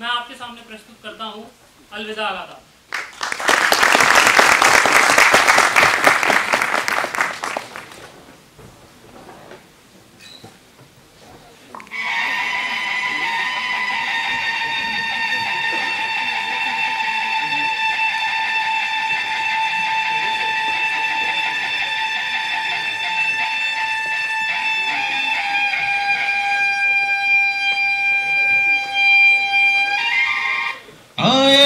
मैं आपके सामने प्रस्तुत करता हूँ अलविदा आदाब।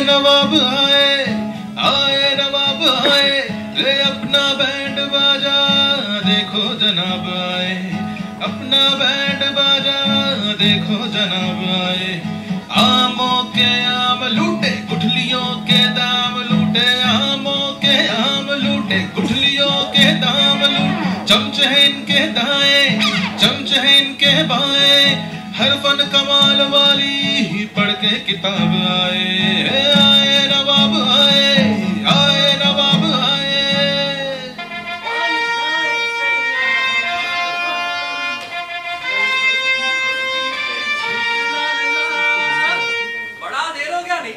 नवाब आए, आए नवाब आए, ले अपना बैंड बाजा देखो जनाब आए, अपना बैंड बाजा देखो जनाब आए। आमों के आम लूटे, गुठलियों के दाम लूटे, आमों के आम लूटे, गुठलियों के दाम लूटे। चमचे हैं इनके दाएं, चमचे हैं इनके बाएं, हर फन कमाल वाली पढ़ के किताब आए, आए नवाब आए, आए नवाब आए। बड़ा देर हो गया नहीं,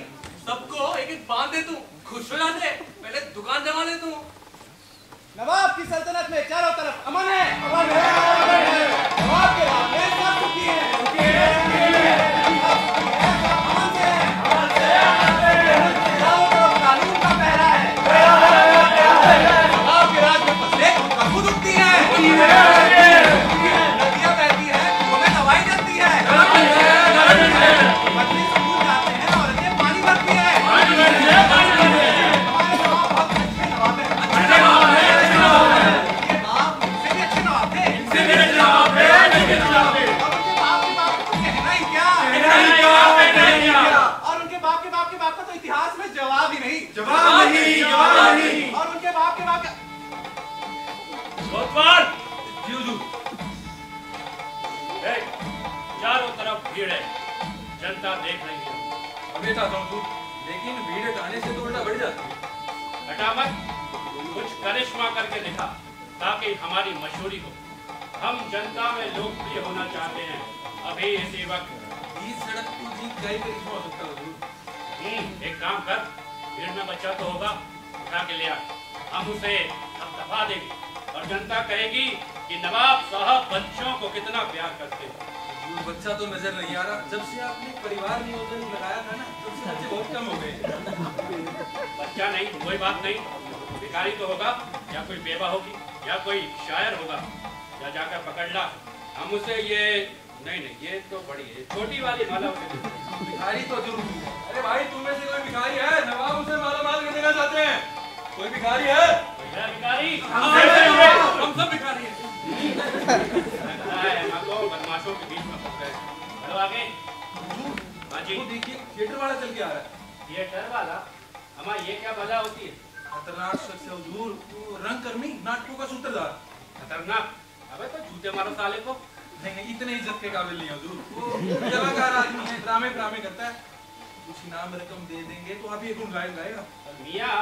सबको एक एक बांध दे तू, खुश हो जाते, पहले दुकान जमा ले तू। नवाब की सल्तनत में चारों तरफ अमन है, अमन है, अमन है। नवाब के रास्ते सब सुखी है, सुखी है, सुखी है। अमन से, अमन से, अमन से। चारों तरफ कानून का पहरा है, नवाब के राज में फसलें खुद उगती हैं, नदियां बहती हैं, हमें दवाई देती है, मछली सूख जाते हैं, औरतें पानी भरती हैं। हमारे नवाब बहुत अच्छे नवाब हैं, अच्छे नवाब हैं। और उनके बाप के बाप के बाप का तो इतिहास में जवाब ही नहीं, जवाब नहीं, जवाब नहीं। और उनके बाप के बाप का चारों तरफ भीड़ है, जनता देख रही है। हमें था तू, लेकिन भीड़ हटाने से तो उल्टा बढ़ जाती है। हटा मत, कुछ करिश्मा करके दिखा ताकि हमारी मशहूरी हो। हम जनता में लोकप्रिय होना चाहते हैं। अभी इसी वक्त इस सड़क को जीत गई करिश्मा हो सकता है। एक काम कर, भीड़ में बच्चा तो होगा, उठा के ले आ, हम उसे दफा देंगे और जनता कहेगी कि नवाब साहब बच्चों को कितना प्यार करते हैं। बच्चा तो नजर नहीं आ रहा, जब से आपने परिवार नियोजन लगाया था ना, तब से बच्चे बहुत कम हो गए। बच्चा नहीं, कोई बात नहीं, भिखारी तो होगा, या कोई बेवा होगी, या कोई शायर होगा, या जाकर पकड़ ला, हम उसे ये नहीं, ये तो बड़ी है, छोटी वाली माला उसे। भिखारी तो जरूर। अरे भाई, तुम में से कोई भिखारी है? नवाब उसे माला माल कर देना चाहते हैं। कोई भिखारी है? भिखारी? हम सब भिखारी हैं। बदमाशों के बीच में फंस गए। चलो आगे। हाँ जी। वो देखिए, थिएटर वाला चल के आ रहा है। थिएटर वाला? हमारा ये क्या बला होती है? खतरनाक शख्स है हुजूर, वो रंगकर्मी, नाटकों का सूत्रधार। खतरनाक? अबे तो जूते मारो साले को। नहीं, इतने इज्जत के काबिल नहीं है हुजूर। वो जवाकार आदमी है, ड्रामे करता है। कुछ इनाम रकम दे देंगे तो आप ये गुण गाएगा। मियाँ,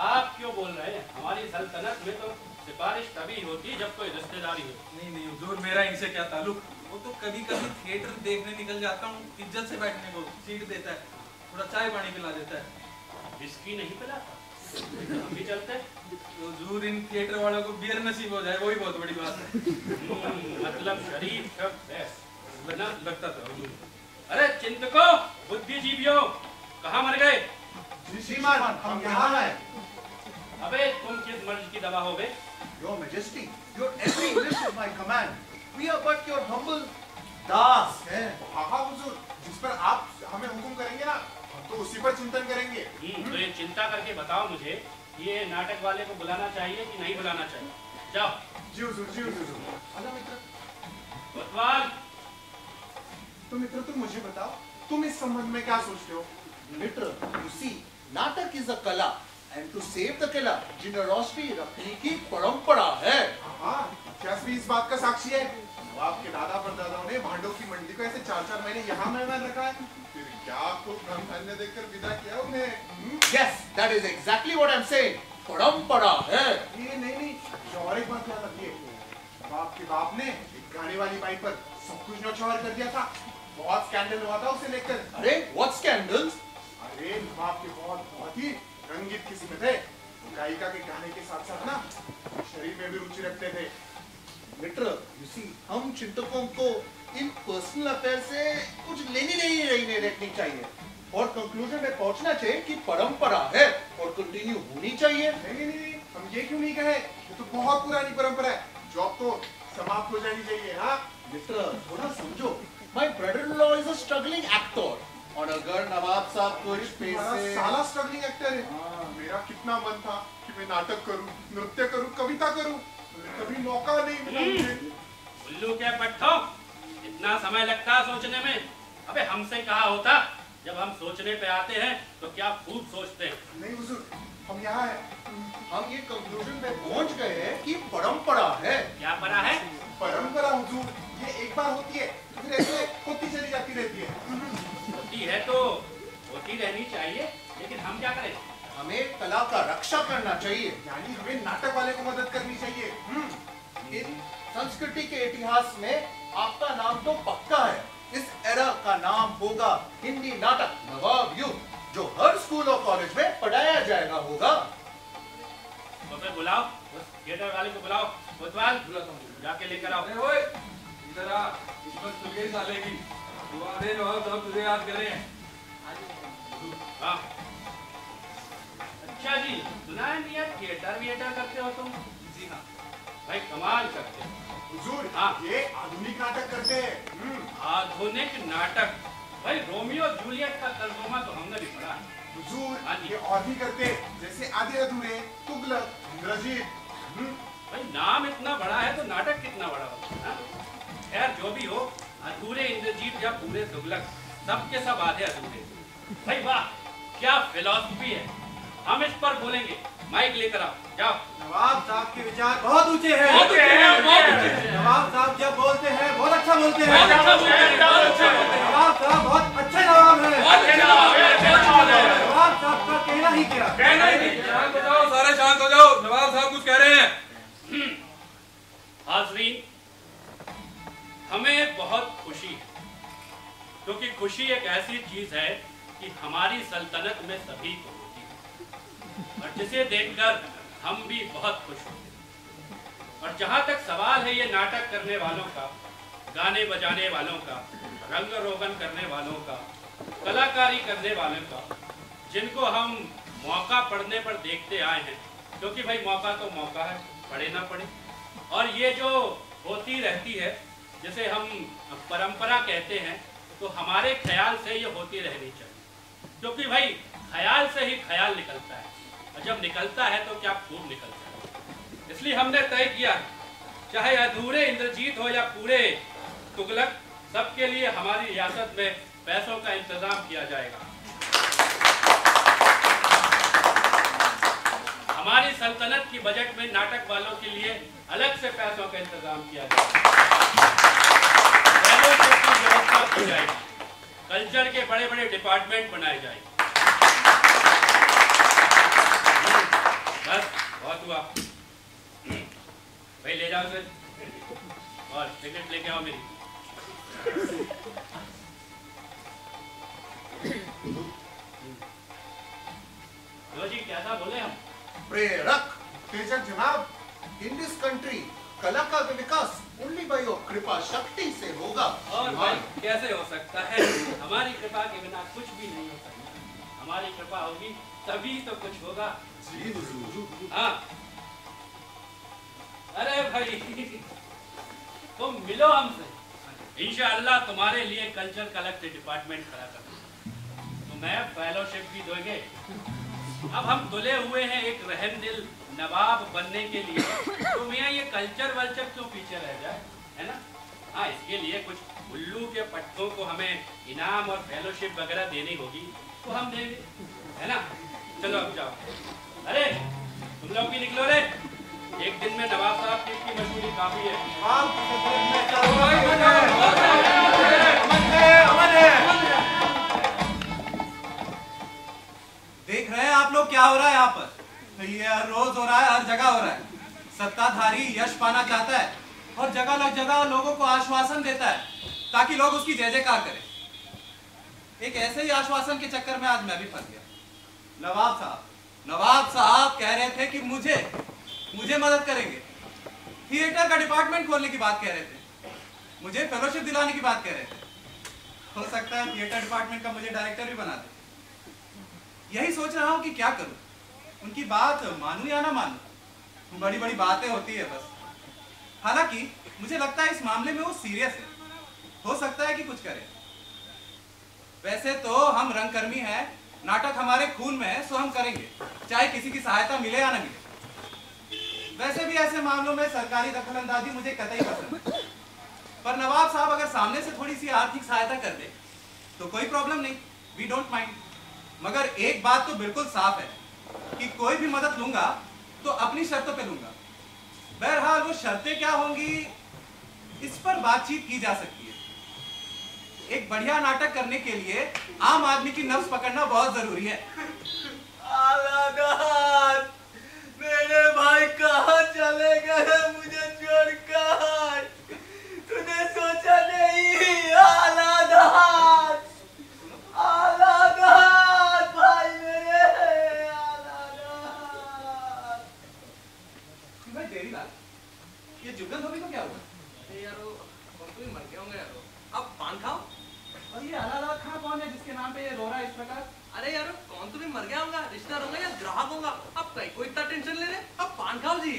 आप क्यों बोल रहे हैं? हमारी सल्तनत में तो सिफारिश तभी होती जब कोई रिश्तेदारी हो। नहीं हुजूर, मेरा इनसे क्या ताल्लुक। वो तो कभी थिएटर देखने निकल जाता हूँ, इज्जत से बैठने को सीट देता है, थोड़ा चाय पानी पिला देता है। विस्की नहीं पिलाता? हम भी चलते हैं। हुजूर, इन थिएटर वालों को बियर नसीब हो जाए, वही बहुत बड़ी बात है। मतलब शरीफ शख्स है लगता था हुजूर। अरे चिंतको, बुद्धिजीवियों, कहाँ मर गए? श्रीमान, हम यहाँ हैं। अबे तुम किस मर्ज की दवा हो गए? Your Majesty, your every wish is my command. We are but your humble दास हैं। हाँ हुजूर, जिस पर आप हमें हुक्म करेंगे ना, तो उसी पर चिंतन करेंगे। तो ये चिंता करके बताओ मुझे, ये नाटक वाले को बुलाना चाहिए कि नहीं बुलाना चाहिए? जाओ। जी हुजूर, जी हुजूर। आजा मित्र। कोतवाल। तो मित्र, तुम मुझे बताओ, तुम इस संबंध में क्या सोचते हो? मित्र, you see, नाटक is a कला, and to save the कला, generosity रखने की परंपरा है। हाँ, इतिहास भी इस बात का साक्षी है। आपके दादा परदादाओं ने भांडों की मंडी को ऐसे 4-4 महीने यहाँ मेहमान रखा है, फिर क्या आपको ब्रह्म धन्य देखकर विदा किया उन्हें? Yes, that is exactly what I'm saying. परंपरा है। ये नहीं, और एक बात याद रखिए, आपके बाप ने एक गाने वाली बाई पर सब कुछ न्यौछावर कर दिया था। बहुत स्कैंडल हुआ था उसे लेकर। अरे व्हाट स्कैंडल्स? अरे नवाब के बहुत ही रंगीन किस्म थे। गायिका के गाने के साथ साथ ना शरीर में भी रुचि रखते थे। मित्र, यू सी, हम चिंतकों को इन पर्सनल अफेयर से कुछ लेनी नहीं रखनी चाहिए और कंक्लूजन में पहुंचना चाहिए कि परंपरा है और कंटिन्यू होनी चाहिए। नहीं, हम ये क्यों नहीं कहे? ये तो बहुत पुरानी परंपरा है जो अब तो समाप्त हो जानी चाहिए। हाँ मित्र, थोड़ा समझो। My brother in law is a struggling actor और अगर नवाब साहब कुछ पैसे साला स्ट्रगलिंग एक्टर है। मेरा कितना मन था कि मैं नाटक करूं, नृत्य करूं, कविता करूं, कभी मौका नहीं मिला मुझे। उल्लू के पट्टो, इतना समय लगता है सोचने में। अबे हमसे कहा होता, जब हम सोचने पे आते हैं तो क्या खूब सोचते हैं। नहीं हुजूर, हम यहाँ हैं। हम ये कंक्लूजन में पहुंच गए हैं कि परंपरा है। क्या परा है? परंपरा हुजूर, ये एक बार होती है तो फिर ऐसे होती चली जाती रहती है। होती है तो होती रहनी चाहिए, लेकिन हम क्या करें? हमें कला का रक्षा करना चाहिए। यानी हमें नाटक वाले को मदद करनी चाहिए। इन संस्कृति के इतिहास में आपका नाम तो पक्का है। इस एरा का नाम होगा हिंदी नाटक नवाब युग, जो हर स्कूल और कॉलेज में पढ़ाया जाएगा होगा। तो फिर बुलाओ, उस थिएटर वाले को बुलाओ। कोतवाल, जाके लेकर आओ। अरे ओए, इधर आ, इस वक्त तुझे ही सालेगी। तुम्हारे नवाब साहब तुझे याद कर रहे हैं। हाँ। अच्छा जी, सुना है नहीं यार, थिएटर करते हो तुम? जी हाँ। भाई कमाल करते हो। हुजूर, हाँ। ये आधुनिक नाटक करते हैं। आधुनिक नाटक? भाई रोमियो जूलियट का तर्जुमा तो हमने भी पढ़ा है। हुजूर, हाँ जी। ये और भी करते हैं, जैसे आधे अधूरे, तुगलक, इंद्रजीत। भाई नाम इतना बड़ा है तो नाटक कितना बड़ा होगा? खैर जो भी हो, अधूरे इंद्रजीत या पूरे तुगलक, सबके सब आधे अधूरे। भाई वाह, क्या फिलॉसफी है। हम इस पर बोलेंगे। माइक लेकर आओ, जाओ। नवाब साहब के विचार बहुत ऊंचे हैं। बहुत ऊंचे हैं, बहुत ऊंचे हैं। नवाब साहब जब बोलते हैं बहुत अच्छा बोलते हैं। बहुत अच्छा बोलते हैं, बहुत अच्छा बोलते हैं। नवाब साहब बहुत अच्छे नवाब हैं। बहुत अच्छे नवाब हैं। नवाब साहब का कहना ही क्या। शांत हो जाओ, सारे शांत हो जाओ। नवाब साहब कुछ कह रहे हैं। हाजरीन, हमें बहुत खुशी है, क्योंकि खुशी एक ऐसी चीज है कि हमारी सल्तनत में सभी को होती है और जिसे देखकर हम भी बहुत खुश होते हैं। और जहां तक सवाल है ये नाटक करने वालों का, गाने बजाने वालों का, रंग रोगन करने वालों का, कलाकारी करने वालों का, जिनको हम मौका पड़ने पर देखते आए हैं, क्योंकि भाई मौका तो मौका है, पड़े ना पड़े। और ये जो होती रहती है, जिसे हम परंपरा कहते हैं, तो हमारे ख्याल से ये होती रहनी चाहिए, क्योंकि भाई ख्याल से ही ख्याल निकलता है और जब निकलता है तो क्या खूब निकलता है। इसलिए हमने तय किया, चाहे अधूरे इंद्रजीत हो या पूरे तुगलक, सबके लिए हमारी रियासत में पैसों का इंतजाम किया जाएगा। हमारी सल्तनत की बजट में नाटक वालों के लिए अलग से पैसों का इंतजाम किया जाएगा। की व्यवस्था की जाएगी। कल्चर के बड़े बड़े डिपार्टमेंट बनाए जाएंगे। बस बहुत हुआ भाई, ले जाओ उसे और टिकट लेके आओ मेरी। जी कैसा बोले हम? प्रेरक। तेजक जनाब, इन दिस कंट्री कला का विकास ओनली बाय योर कृपा शक्ति से होगा। और भाई कैसे हो सकता है? हमारी कृपा के बिना कुछ भी नहीं हो सकता। हमारी कृपा होगी तभी तो कुछ होगा। जी हुजूर। हाँ, अरे भाई तुम मिलो हमसे, इंशाअल्लाह तुम्हारे लिए कल्चर कलेक्टिव डिपार्टमेंट खड़ा कर दूंगा। तुम्हें फेलोशिप भी दोगे। अब हम तुले हुए हैं एक रहमदिल नवाब बनने के लिए, तो मियाँ ये कल्चर वल्चर क्यों पीछे रह जाए, है ना? हाँ, इसके लिए कुछ उल्लू के पट्टों को हमें इनाम और फेलोशिप वगैरह देनी होगी, तो हम देंगे, है ना? चलो अब जाओ। अरे तुम लोग भी निकलो रे, एक दिन में नवाब साहब की इसकी मशहूरी काफी है। देख रहे हैं आप लोग क्या हो रहा है यहाँ पर? ये हर रोज हो रहा है, हर जगह हो रहा है। सत्ताधारी यश पाना चाहता है और जगह लग जगह लोगों को आश्वासन देता है ताकि लोग उसकी जय जयकार करें। एक ऐसे ही आश्वासन के चक्कर में आज मैं भी फंस गया। नवाब साहब कह रहे थे कि मुझे मदद करेंगे, थिएटर का डिपार्टमेंट खोलने की बात कह रहे थे, मुझे फेलोशिप दिलाने की बात कह रहे थे। हो सकता है थिएटर डिपार्टमेंट का मुझे डायरेक्टर भी बना दे। यही सोच रहा हूँ कि क्या करूँ, उनकी बात मानूं या ना मानूं। बड़ी बड़ी बातें होती है बस। हालांकि मुझे लगता है इस मामले में वो सीरियस है, हो सकता है कि कुछ करे। वैसे तो हम रंगकर्मी हैं, नाटक हमारे खून में है, सो हम करेंगे, चाहे किसी की सहायता मिले या ना मिले। वैसे भी ऐसे मामलों में सरकारी दखलंदाजी मुझे कतई पसंद है। पर नवाब साहब अगर सामने से थोड़ी सी आर्थिक सहायता कर दे तो कोई प्रॉब्लम नहीं, वी डोंट माइंड। मगर एक बात तो बिल्कुल साफ है कि कोई भी मदद लूंगा तो अपनी शर्तों पे लूंगा। बहरहाल वो शर्तें क्या होंगी इस पर बातचीत की जा सकती है। एक बढ़िया नाटक करने के लिए आम आदमी की नफ्स पकड़ना बहुत जरूरी है। मेरे भाई कहाँ चले गए मुझे छोड़कर? तूने सोचा नहीं? आलादात भाई मेरे, आलादात। भाई देरी लाल, ये जुगल धोबी को क्या हुआ? यारो तुम मर गए होंगे यारो, अब पान खाओ। और ये आलादात खां कौन है जिसके नाम पे ये रो रहा है इस प्रकार? अरे यारो कौन तुम्हें मर गया होगा, रिश्तेदार होगा या ग्राहक होगा, अब कहीं को इतना टेंशन ले रहे, अब पान खाओ जी।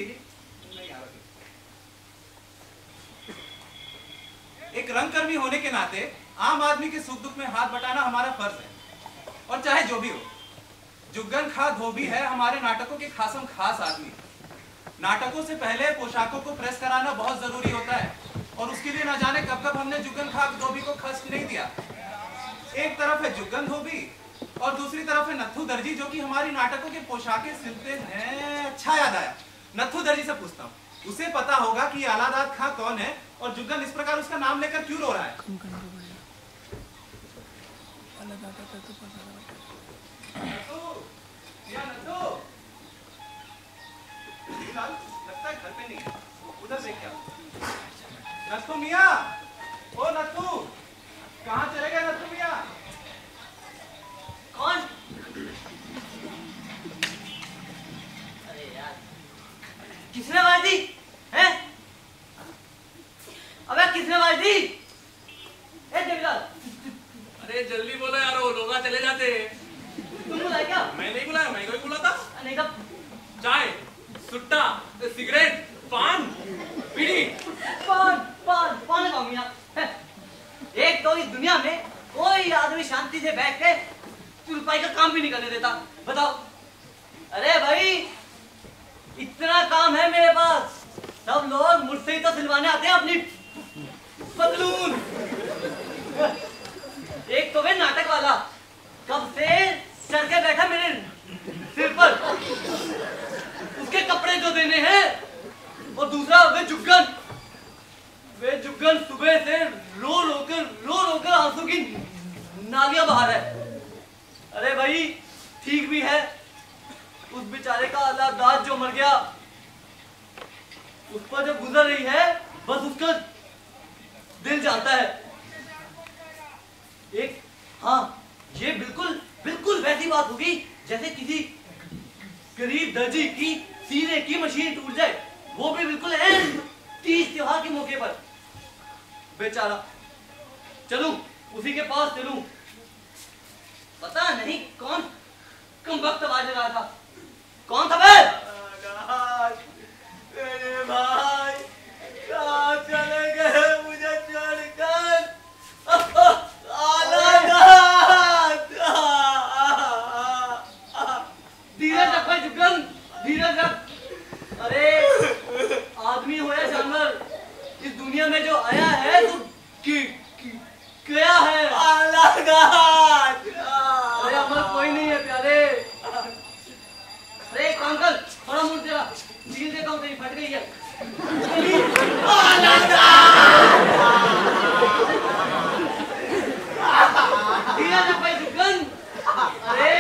नहीं यार, एक रंगकर्मी होने के नाते आम आदमी के सुख दुख में हाथ बटाना हमारा फर्ज है। और चाहे जो भी हो, जुग्गन खां धोबी है हमारे नाटकों के खासम खास आदमी। नाटकों से पहले पोशाकों को प्रेस कराना बहुत जरूरी होता है, और उसके लिए ना जाने कब कब हमने जुग्गन खां धोबी को खर्च नहीं दिया। एक तरफ है जुग्गन धोबी और दूसरी तरफ है नत्थू दर्जी, जो कि हमारी नाटकों के पोशाकें सिलते हैं। अच्छा याद आया, नत्थू दर्जी से पूछता हूँ, उसे पता होगा कि आलादात खां कौन है और जुग्गन इस प्रकार उसका नाम लेकर क्यों रो रहा है। लगता है घर पे नहीं है, उधर देख क्या। नत्थू मियाँ, ओ नत्थू, कहाँ चले गए नत्थू मियाँ? कौन? अरे यार किसने आवाज दी है? अबे किसने आवाज दी? देवलाल, अरे जल्दी बोलो यार, वो लोग चले जाते। तुम बुलाया क्या? मैं नहीं बुलाया, मैं कोई बुला था? नहीं कब? चाय, सुट्टा, सिगरेट, पान, बीड़ी। पान लगाऊंगी यहाँ। एक तो इस दुनिया में कोई आदमी शांति से बैठ के चुरपाई का काम भी नहीं करने देता, बताओ। अरे भाई इतना काम है मेरे पास, सब लोग मुझसे ही तो सिलवाने आते हैं अपनी पतलून। एक तो वे नाटक वाला कब से चढ़ के बैठा मेरे सिर पर, उसके कपड़े जो देने हैं, और दूसरा वे जुग्गन सुबह से रो रोकर आंसू की नालियां बहा रहा है। अरे भाई ठीक भी है, उस बेचारे का आलादात जो मर गया, उस पर जो गुजर रही है बस उसका दिल जानता है। एक हाँ, ये बिल्कुल वैसी बात होगी जैसे किसी गरीब दर्जी की सीने की मशीन टूट जाए, वो भी बिल्कुल तीज त्योहार के मौके पर। बेचारा, चलूं उसी के पास चलूं, पता नहीं कौन कमबख्त आवाज लगा था। कौन था बे? मेरे भाई कहाँ चले गए मुझे छोड़कर? धीरज रख भाई जुग्गन, धीरज रख। अरे आदमी हो या जानवर, इस दुनिया में जो आया है तो क्या है? अरे अमर कोई नहीं है प्यारे। अरे एक काम कर, थोड़ा मुड़ तेरा झील देता हूँ, तेरी फट गई है। धीरज रख भाई जुग्गन। अरे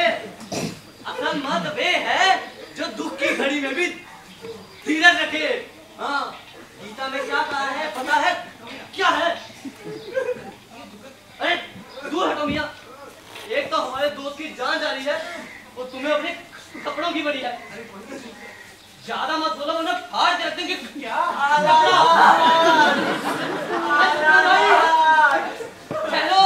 असल मत वे है जो दुख की घड़ी में भी धीरज रखे। हाँ, गीता में क्या कहा है पता है? क्या है? अरे दूर हटो मियाँ, एक तो हमारे दोस्त की जान जा रही है और तुम्हें अपने कपड़ों की बड़ी है। ज्यादा मत बोलो वरना फाड़ के रख देंगे। क्या हेलो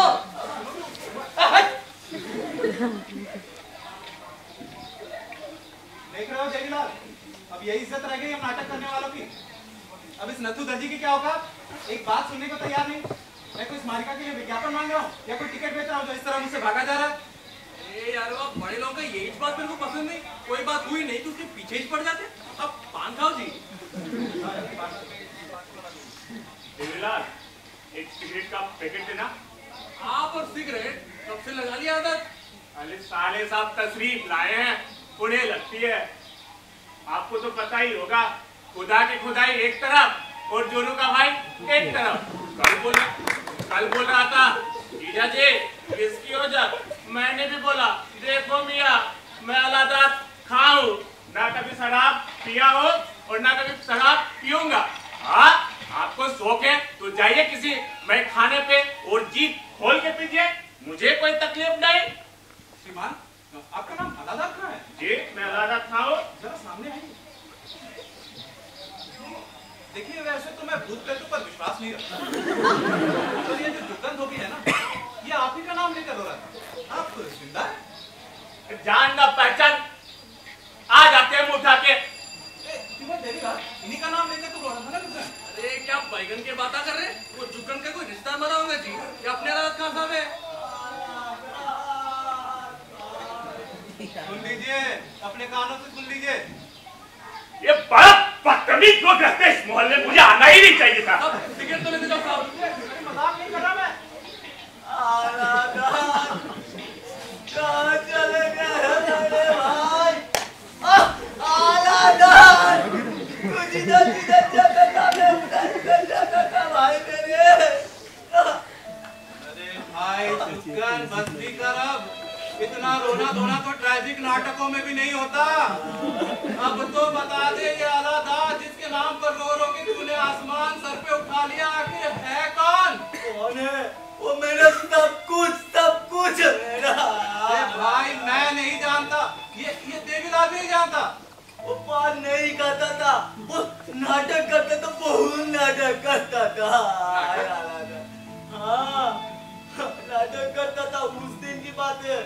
देख रहे हो जयलाल, अब यही इज्जत रह गई हम नाटक करने वालों की। अब इस नथु दर्जी की क्या होगा, एक बात सुनने को तैयार नहीं। मैं कोई स्मारिका के लिए विज्ञापन मांग रहा हूँ या कोई टिकट बेच रहा हूँ जो इस तरह मुझसे भागा जा रहा है। यार वो बड़े लोगों का यही बात मेरे को पसंद नहीं। कोई बात हुई नहीं तो उसके पीछे ही पड़ जाते। अब पान खाओ जी। देवीलाल, एक सिगरेट का पैकेट देना। आप और सिगरेट कब से लगा लिया आदत? अरे साले साहब तशरीफ लाए हैं, उन्हें लगती है। आपको तो पता ही होगा, खुदा की खुदाई एक तरफ और जोनू का भाई एक तरफ। कल बोल रहा था जीजा जी किसकी वजह, मैंने भी बोला देखो मियाँ मैं अलादात खाऊं, ना कभी शराब पिया हो और ना कभी शराब पीऊंगा। हाँ आपको शौक है तो जाइए किसी मैं खाने पे और जी खोल के पीजिए, मुझे कोई तकलीफ नहीं। श्रीमान, आपका नाम अलादात कहाँ है? जी मैं अलादात खाऊं। जरा सामने आइए। देखिए वैसे तो मैं भूत प्रेतों पर विश्वास नहीं रखता, तो ये जो जुगन धोबी है ना, ये आप ही का नाम लेकर रो रहा था। आप जिंदा है? जान ना पहचान आ जाते हैं मुंह उठा के। इन्हीं का नाम लेकर तो रो रहा था ना जुगन। अरे क्या बैगन की बात कर रहे? वो जुगन का कोई रिश्ता मरा होगा जी या अपने अलादत खान साहब है? सुन लीजिए, अपने कानों से सुन लीजिए। ये बड़ा बदतमीज लोग रहते हैं इस मोहल्ले में, मुझे आना ही नहीं चाहिए था। अब टिकट तो लेते जाओ साहब। मजाक नहीं कर रहा मैं। कहाँ चले गए भाई? आलादात कुछ इधर भाई मेरे। अरे भाई जुगन बस भी कर अब, इतना रोना धोना तो ट्रैजिक नाटकों में भी नहीं होता। अब तो बता दे ये अलादात जिसके नाम पर रो रो के तूने आसमान सर पे उठा लिया, आखिर है कौन? कौन है वो? मेरा सब कुछ मेरा। अरे भाई मैं नहीं जानता, ये देवीलाल भी नहीं जानता। वो बात नहीं करता था, वो नाटक करता था, बहुत नाटक करता था। हाँ नाटक करता था। उस दिन की बात है,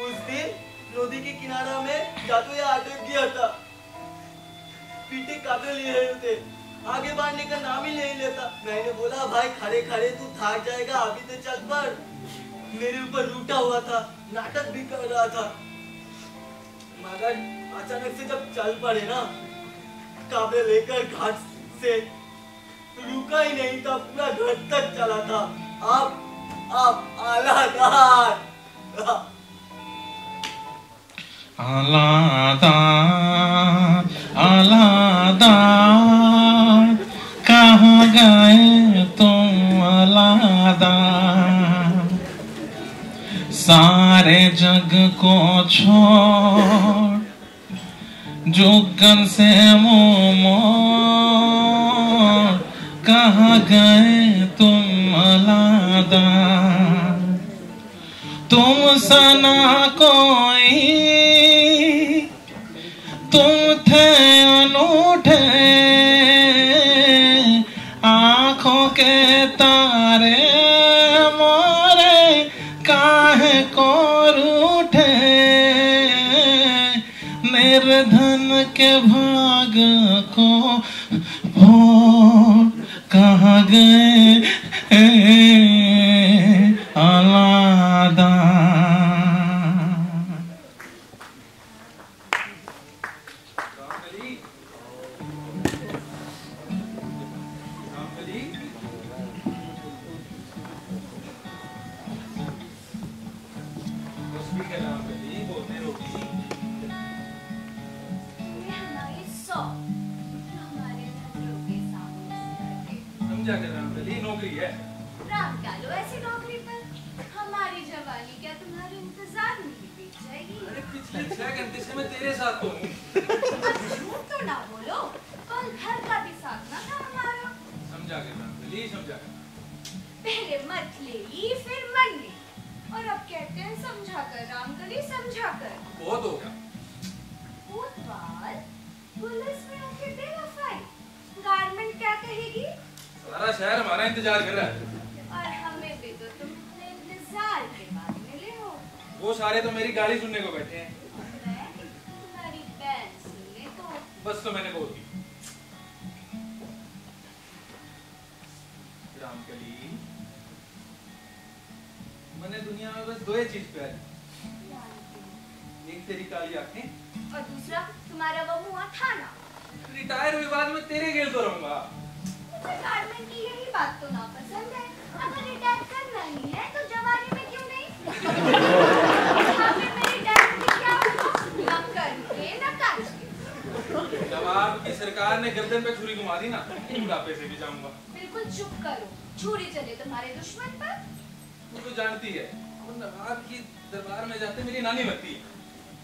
उस दिन नदी के किनारा में जादू या अटक गया था। पीटे काबे लिए थे, आगे बढ़ने का नाम ही नहीं लेता। मैंने बोला भाई खड़े खड़े तू थक जाएगा, अभी तो चल पड़। मेरे ऊपर रूठा हुआ था, नाटक भी कर रहा था, मगर अचानक से जब चल पड़े ना, काबे लेकर घाट से रुका ही नहीं था, पूरा घर तक चला था। आप अलादात कहाँ गए तुम अलादात? सारे जग को छोड़ जुगन से मुंह मोड़, कहाँ गए तुम अलादात? तुम सना कोई, तुम थे अनूठे, आंखों के तारे मोरे काहे को रूठे, निर्धन के भाग को भोर, कहाँ गए अलादात? समझा कर रामकली, नौकरी है। राम डालो ऐसी नौकरी पर, हमारी जवानी क्या तुम्हारे इंतजार में ही बीत जाएगी? अरे पिछले 6 घंटे से मैं तेरे साथ तो हूँ। झूठ तो ना बोलो, कल घर का भी साथ ना था हमारा। समझा कर रामकली, समझा कर। पहले मत ले ली फिर मन ली, और अब कहते हैं सब समझा कर रामकली, समझा कर। बहुत हो गया। कोतवाल, पुलिस में आके देगा फाइन। गारमेंट क्या कहेगी? सारा शहर हमारा इंतजार कर रहा है। और हमें भी तो तुम अपने इंतजार के बाद मिले हो। वो सारे तो मेरी गाली सुनने को बैठे हैं। मैं तुम्हारी बैंड सुनने को। बस तो मैंने बोल दी। रामकली, मैंने दुनिया में बस दो ही चीज प्यारी, एक तेरी काली आंखें और दूसरा तुम्हारा वो मुआ थाना। रिटायर हुए बाद में तेरे गेल तो रहूंगा। मुझे गारमेंट की यही बात तो नापसंद है। अगर रिटायर करना ही है तो जवानी में क्यों नहीं? यहाँ पे मेरी डैड की क्या होगा? न करके न काज के। जवाब की सरकार ने गर्दन पे छुरी घुमा दी ना, बुढ़ापे से भी जाऊंगा। बिल्कुल चुप करो। छुरी चले तुम्हारे दुश्मन पर। तू तो जानती है, वो नवाब की दरबार में जाते मेरी नानी मरती है।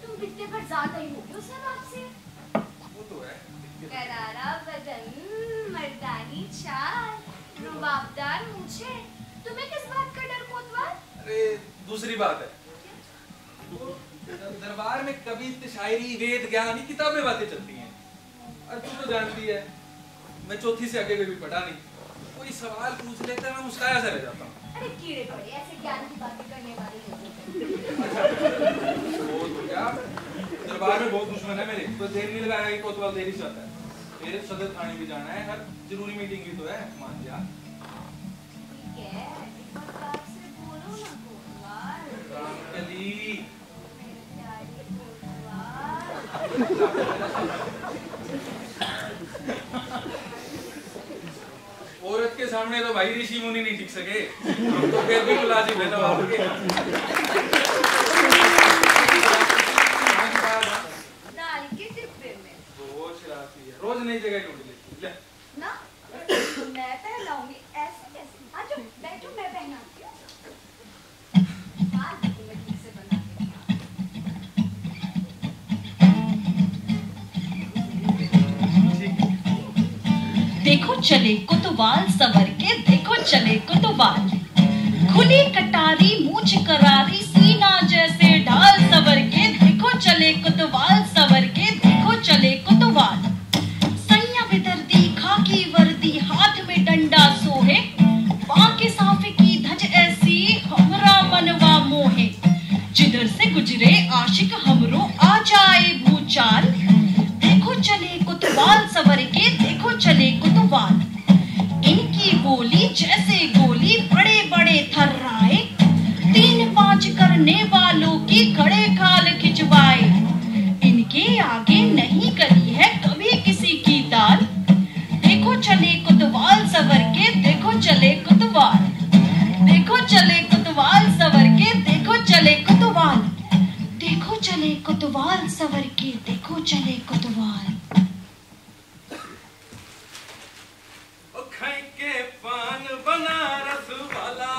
तुम बिकते पर ज्यादा ही होगी उस नवाब से। वो तो है। करारा बदन, मर्दानी चाल, रुबाबदार मूछे। तुम्हें किस बात का डर कोतवाल? अरे दूसरी बात है, वो दरबार में कविता, शायरी, वेद ज्ञान की किताबें बातें चलती हैं। और तू तो जानती है, मैं चौथी से आगे भी पढ़ा नहीं। कोई सवाल पूछ लेता है, मैं मुस्कुराया सा रह जाता हूँ। अरे कीड़े पड़े ऐसे ज्ञान की बातें करने वाले लोग। वो तो क्या, दरबार में बहुत दुश्मन है मेरे, तो देर नहीं लगाएगा कि कोतवाल देरी से आता है। मेरे सदर थाने भी जाना है, हर जरूरी मीटिंग भी तो है, मान जा। ठीक है, एक बार प्यार से बोलो ना कोतवाल। रामकली, मेरे प्यारे कोतवाल। औरत के सामने तो भाई ऋषि मुनि नहीं टिक सके, हम तो फिर भी मुलाजिम है नवाब के। दाल के डिब्बे में। रोज शरारती है, रोज नई जगह ढूंढ लेती है। ना मैं पहनाऊंगी ऐसे कैसे? आ जाओ बैठो, मैं पहनाती हूँ। बाल भी तुम्हें ठीक से बना के देखो चले कोतवाल सवर के, देखो चले कोतवाल। खुली कटारी मूछ करारी, सीना जैसे ढाल सवर के, देखो चले कोतवाल सवर के, देखो चले कोतवाल। सैया बेदर्दी खाकी वर्दी, हाथ में डंडा सोहे, बाके साफे की धज ऐसी हमरा मनवा मोहे। जिधर से गुजरे आशिक हमरो आ जाए भूचाल। देखो चले कोतवाल सवर के, देखो चले कोतवाल। इनकी बोली जैसे गोली, बड़े बड़े थर्राए, 3-5 करने वालों की खड़े खाल खिंचवाए। इनके आगे नहीं करी है कभी किसी की दाल। देखो चले कोतवाल सवर के, देखो चले कोतवाल। देखो चले कोतवाल सवर के, देखो चले कोतवाल। देखो चले कोतवाल सवर के, देखो चले कोतवाल। खाई के पान बनारस वाला,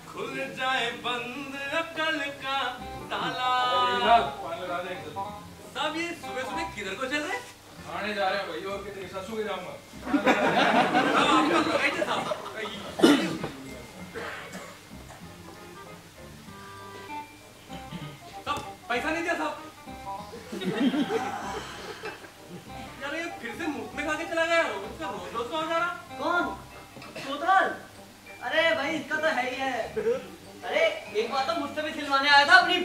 खुल जाए बंद अकल का ताला। साहब ये सुबह सुबह किधर को चल रहे हैं? आने जा रहे हैं भाई, और कितने सासू के जाऊंगा। पैसा नहीं दिया साहब। यार ये फिर से मुफ्त में खा के चला गया, उसका रोज रोज का हो जा रहा। कौन? कोतवाल? अरे भाई इसका तो है ही है। अरे एक बार तो मुझसे भी सिलवाने आया था अपनी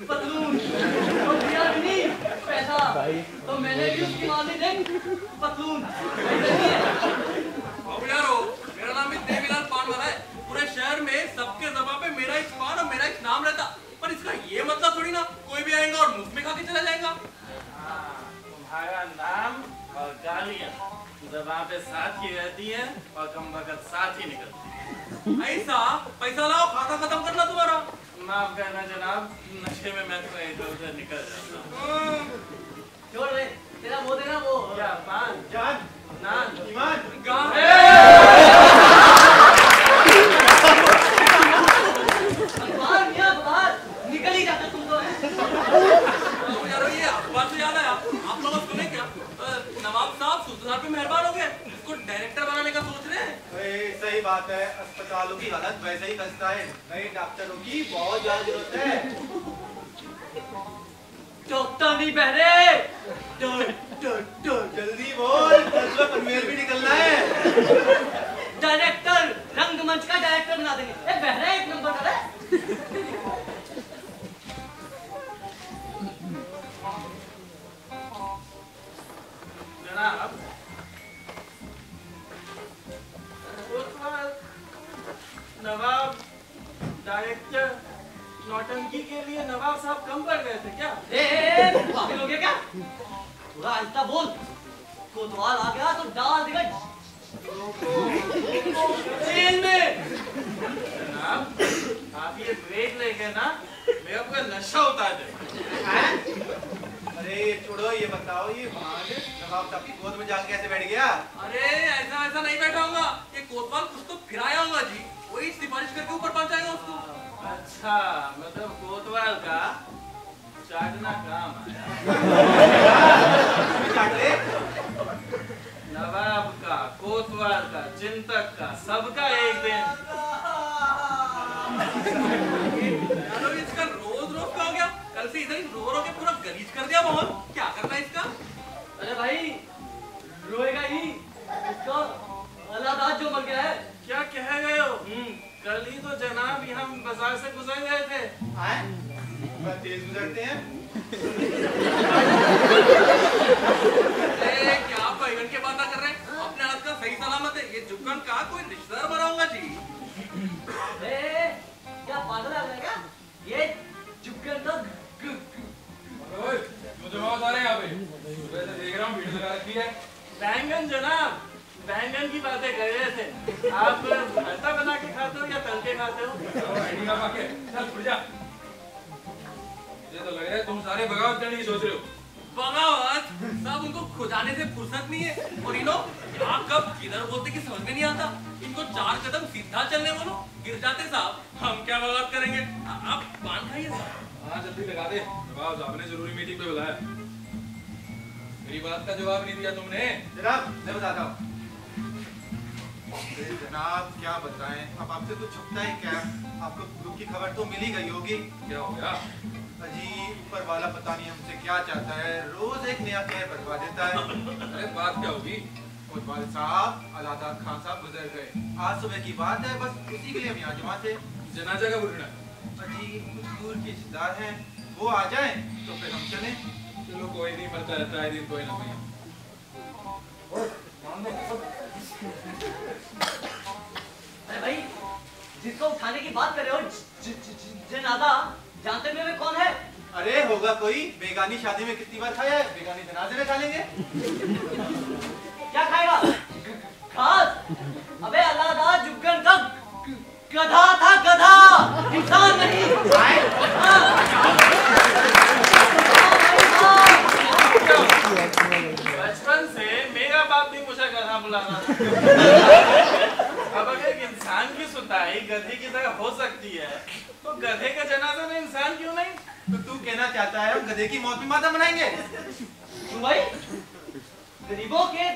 पतलून, तो दिया भी नहीं पैसा, तो मैंने भी उसकी मांगी देख पतलून। अब यारो, मेरा नाम भी देवीलाल पान वाला है। पूरे शहर में सबके ज़बान पे मेरा एक पान और मेरा एक नाम रहता, पर इसका ये मतलब थोड़ी ना कोई भी आएगा और मुफ्त में खा के चला जाएगा। तुम्हारा नाम और गालियाँ ज़बान पे साथ ही रहती है और कम वक्त साथ ही निकलती है। ऐसा पैसा लाओ, खाता खत्म करना तुम्हारा। माफ करना जनाब, नशे में मैं तो इधर उधर निकल जाता हूँ। छोड़ बे, तेरा वो देना वो क्या पान, जान, नान, ईमान, बाहर मियां बाहर निकल ही जाते तुम तो। यारो ये अखबार से याद आया, आप लोग सुने क्या? नवाब साहब सुल्तान पे मेहरबान हो गए, इसको डायरेक्टर बनाने का सोच रहे हैं। सही बात बात है, अस्पतालों की हालत वैसे ही खस्ता है, नए डॉक्टरों की बहुत ज्यादा जरूरत है। डॉक्टर नहीं बहरे, जल्दी बोल, कन्वेयर भी निकलना है। डायरेक्टर, रंगमंच का डायरेक्टर बना देंगे। ए बहरे एक नंबर का है। जनाब, नवाब डायरेक्टर नौटंकी के लिए नवाब साहब कम पड़ गए थे क्या? पागल हो गया क्या? थोड़ा आहिस्ता बोल, कोतवाल आ गया तो डाल देगा जेल में। जनाब, आप ये ब्रेक लेके ना मेरा पूरा नशा उतार दे। अरे छोड़ो, ये बताओ, ये भांज नवाब साहब की गोद में जाके कैसे बैठ गया? अरे ऐसा नहीं बैठाऊंगा, ये कोतवाल कुछ तो फिराया होगा जी, वही सिफारिश करके ऊपर पहुंचाएगा उसको। अच्छा, मतलब कोतवाल का चाटना काम आया। चाट ले। नवाब का, कोतवाल का, चिंतक का, सबका एक दिन। चलो, इसका रोज का हो गया, कल से इधर ही रो रो के पूरा गलीज कर दिया मोहन। क्या करना है इसका? अरे भाई रोएगा ही, इसको अल्लाह जो मर गया है। क्या कह गए हो? कल ही तो जनाब यहाँ बाजार से गुजर गए थे। तेज गुजरते हैं। क्या बैगन के बात कर रहे हैं? अपने हाथ का सही सलामत है, ये जुगन का कोई रिश्तेदार बनाऊंगा जी। क्या पागल आ गया क्या? ये जुगन तो मुझे बहुत आ रहे हैं यहाँ पे, सुबह से देख रहा हूँ भीड़ लगा रखी है। बैंगन जनाब, बैंगन की बातें कर रहे थे। आप भरता बना के खाते हो या तल के खाते हो? आइडिया पाके, चल उठ जा। मुझे तो लग रहा है तुम सारे बगावत करने की सोच रहे हो। बगावत? साहब, उनको खुदाने से फुर्सत नहीं है, और इनो क्या कब किधर बोलते कि समझ में नहीं आता। इनको 4 कदम सीधा चलने बोलो, गिर जाते साहब। हम क्या बगावत करेंगे? आप पान खाइए साहब। हाँ जल्दी लगा दे, नवाब साहब ने जरूरी मीटिंग पे बुलाया। मेरी बात का जवाब नहीं दिया तुमने। जनाब, मैं बताता हूँ। जनाब क्या बताएं, अब आपसे तो छुपता है क्या? आपको दुख की खबर तो मिल ही गई होगी। क्या हो गया? अजी, ऊपर वाला पता नहीं हमसे क्या चाहता है, रोज एक नया कहर बतवा देता है। अरे बात क्या होगी? कोतवाल साहब, अलादाद खान साहब गुजर गए, आज सुबह की बात है, बस उसी के लिए हम यहाँ जमा थे। जनाजा का बुरना? अजी, कुछ दूर के रिश्तेदार हैं, वो आ जाएं तो फिर हम चलें। चलो कोई नहीं, मरता रहता है दिन कोई ना कोई। अरे भाई, जिसको उठाने की बात कर रहे हो, जनाजा जानते हुए में कौन है? अरे होगा कोई, बेगानी शादी में कितनी बार खाया है, बेगानी जनाजे में खा लेंगे। क्या खाएगा? घास? अबे अल्लाह जुगन का गधा था, गधा, इंसान नहीं। बचपन से मेरा बाप भी मुझे गधा बुलाना। अब अगर एक इंसान की सुताई गधे की तरह हो सकती है, तो गधे का जनाजा में इंसान क्यों नहीं? तो तू कहना चाहता है हम गधे की मौत में माता मनाएंगे? तुम भाई गरीबों के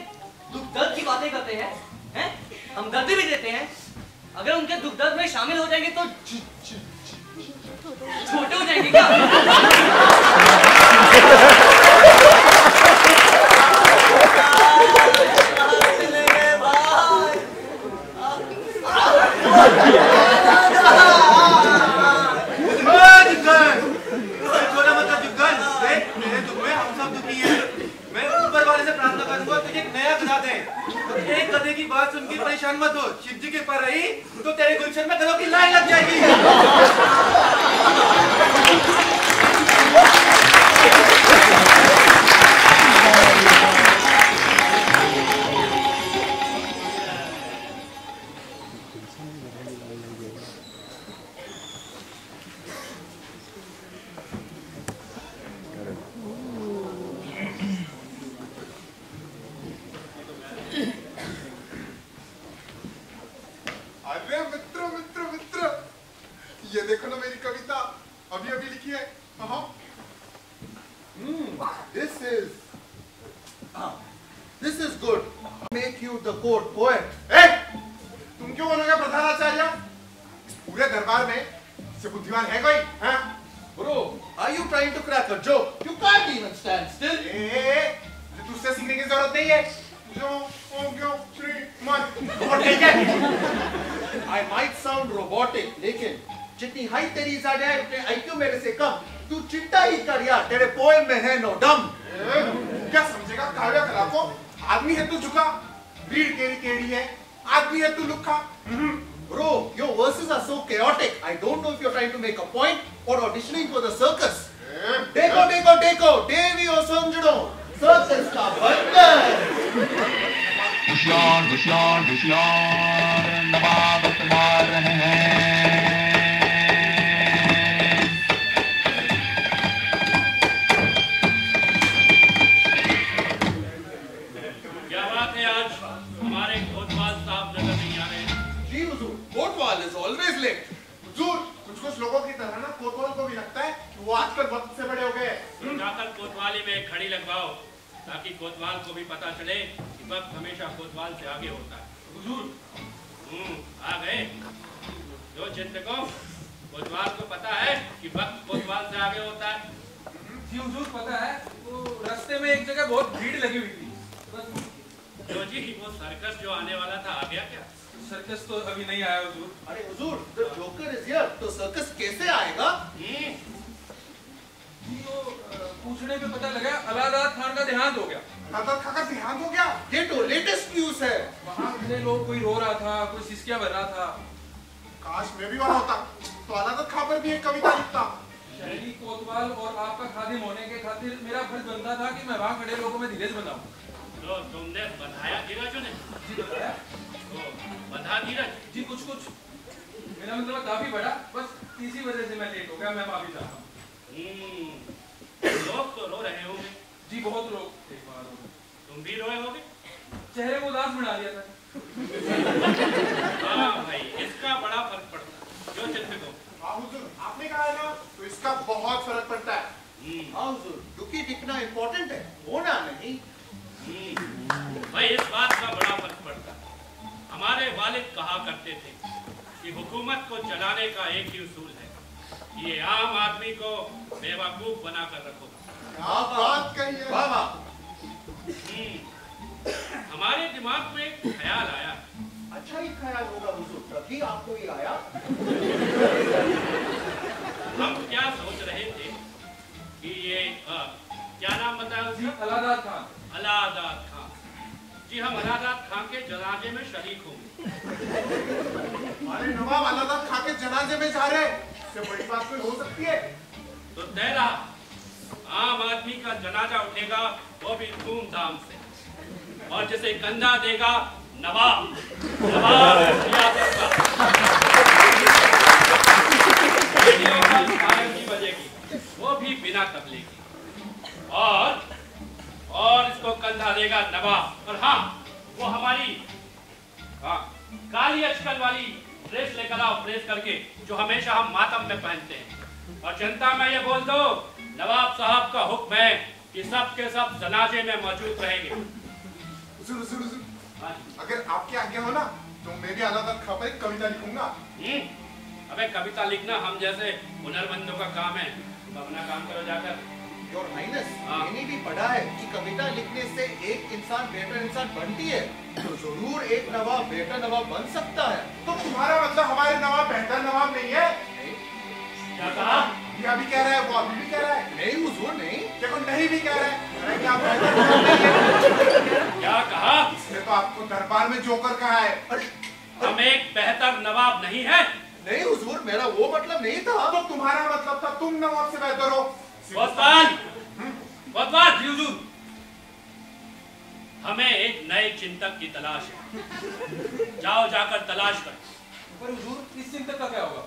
दुख दर्द की बातें करते हैं, हैं? हम दर्द भी देते हैं। अगर उनके दुख दर्द में शामिल हो जाएंगे तो छोटे हो जाएंगे क्या? एक गधे की बात सुन के परेशान मत हो, शिव जी के पर रही तो तेरे गुलशन में गधों की लाइन लग जाएगी। अरे मित्र मित्र मित्र, ये देखो ना मेरी कविता, अभी अभी लिखी है। This is good. Make you the court poet. तुम क्यों बनोगे प्रधानाचार्य? इस पूरे दरबार में से बुद्धिमान है कोई? हाँ? Bro, are you trying to crack a joke? You can't even stand still. तुझसे सीखने की जरूरत नहीं है। I might sound robotic, लेकिन जितनी हाइट तेरी ज्यादा है उतने IQ मेरे से कम। तू चिंता ही कर यार, तेरे पोएम में है नो दम। क्या समझेगा काव्य कला को? आदमी है तू झुका, भीड़ केड़ी है, आदमी है तू लुक्खा। Bro, your verses are so chaotic. I don't know if you're trying to make a point or auditioning for the circus. देखो, देवी और समझो, circus का बंदर। होशियार नवाब तुम्हार रहे हैं। क्या बात है, आज हमारे कोतवाल साहब नजर नहीं आ रहे हैं? जी हुजूर, कोतवाल is always late. हुजूर, कुछ लोगों की तरह ना कोतवाल को भी लगता है कि वो आजकल वक्त से बड़े हो गए हैं। तो जाकर कोतवाली में एक खड़ी लगवाओ, ताकि कोतवाल को भी पता चले कि वक्त हमेशा कोतवाल से आगे होता है। हुजूर, आ गए जो चिंतकों, कोतवाल को पता है कि वक्त कोतवाल से आगे होता है। जी हुजूर पता है, वो रास्ते में एक जगह बहुत भीड़ लगी हुई थी। जो जी वो सर्कस जो आने वाला था आ गया क्या? सर्कस तो अभी नहीं आया हुजूर। अरे हुजूर, the joker is here. तो सर्कस कैसे आएगा? जी तो पूछने पे पता लगा अलाहाबाद खान का देहांत हो गया। अलाहाबाद खान का देहांत हो गया? ये तो लेटेस्ट न्यूज है। वहाँ इतने लोग, कोई रो रहा था, कोई सिसकियां भर रहा था। काश मैं भी वहाँ होता तो अलाहाबाद खान पर भी एक कविता लिखता। शहरी कोतवाल और आपका खादिम होने के खातिर मेरा फर्ज बनता था कि मैं वहाँ खड़े लोगों में धीरज बनाऊं। तो तुमने बधाया धीरज ने? जी बताया। तो बधा धीरज? जी कुछ मेरा मतलब काफी बड़ा, बस इसी वजह से मैं लेट हो गया, मैं माफी चाहता हूँ। लोग तो रो रहे होंगे। जी बहुत लोग एक बार हो गए। तुम भी रोए होगे? चेहरे को उदास बना दिया था। हाँ भाई, इसका बड़ा फर्क पड़ता है। जो चिंतकों, हुजूर आपने कहा है ना, तो इसका बहुत फर्क पड़ता है। हाँ हुजूर, दुखी दिखना इम्पोर्टेंट है, होना नहीं। भाई इस बात का बड़ा फर्क पड़ता है। हमारे वालिद कहा करते थे कि हुकूमत को चलाने का एक ही उसूल है, ये आम आदमी को बेवकूफ बनाकर रखो। क्या बात कही है? वाह वाह। हमारे दिमाग में एक ख्याल आया। अच्छा ही ख्याल होगा हुजूर, तभी आपको ये आया। हम क्या सोच रहे थे कि ये क्या नाम बताया उसका? अलाहाबाद खान। अलाहाबाद खान जी, हम अलाहाबाद खान के जनाजे में शरीक होंगे। अरे नवाब अलाहाबाद खान के जनाजे में जा रहे हैं, इससे बड़ी बात कोई हो सकती है? तो तय रहा, आम आदमी का जनाजा उठेगा, वो भी धूमधाम से, और जिसे कंधा देगा नवाब रियासत का। की बजेगी, वो भी बिना तबले की, और इसको कंधा देगा नवाब। और हाँ, वो हमारी काली अचकल वाली ड्रेस लेकर आओ, प्रेस करके, जो हमेशा हम मातम में पहनते हैं। और जनता में ये बोल दो, नवाब साहब का हुक्म है कि सब के सब जनाजे में मौजूद रहेंगे। अगर आपकी आज्ञा हो ना, तो मैं भी अलाहाबाद खान पर एक कविता लिखूंगा। अबे कविता लिखना हम जैसे हुनरमंदों का काम है, तुम अपना काम करो जाकर। योर हाइनेस, मैंने भी पढ़ा है कि कविता लिखने से एक इंसान बेहतर इंसान बनती है, तो जरूर एक नवाब बेहतर नवाब बन सकता है। तो तुम्हारा मतलब हमारे नवाब बेहतर नवाब नहीं है? क्या कहा? ये अभी कह रहा है, वो अभी भी कह रहा है। नहीं हुजूर नहीं। देखो नहीं भी कह रहा है, क्या बेहतर नवाब नहीं है? क्या कहा? इसने तो आपको दरबार में जोकर कहा है। हम एक बेहतर नवाब नहीं है? नहीं हुजूर, मेरा वो मतलब नहीं था। तो तुम्हारा मतलब था तुम नवाब से बेहतर हो। कोतवाल जी हुजूर, हमें एक नए चिंतक की तलाश है, जाओ जाकर तलाश करो। पर हुजूर, इस चिंतक का क्या होगा?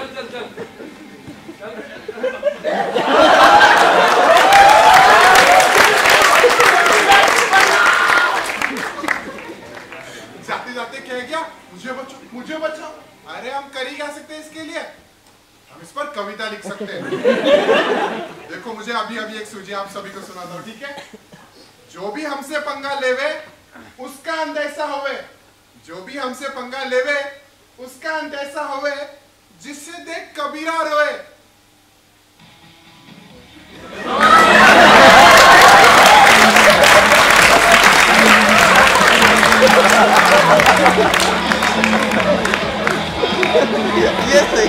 चल जाते जाते कह गया मुझे बचाओ। अरे हम कर ही क्या सकते हैं इसके लिए? हम इस पर कविता लिख सकते हैं। देखो मुझे अभी एक सूझी आप सभी को सुनाता हूँ, ठीक है? जो भी हमसे पंगा लेवे उसका अंत ऐसा होवे, जो भी हमसे पंगा लेवे उसका अंत ऐसा होवे, जिससे देख कबीरा रोए। ये सही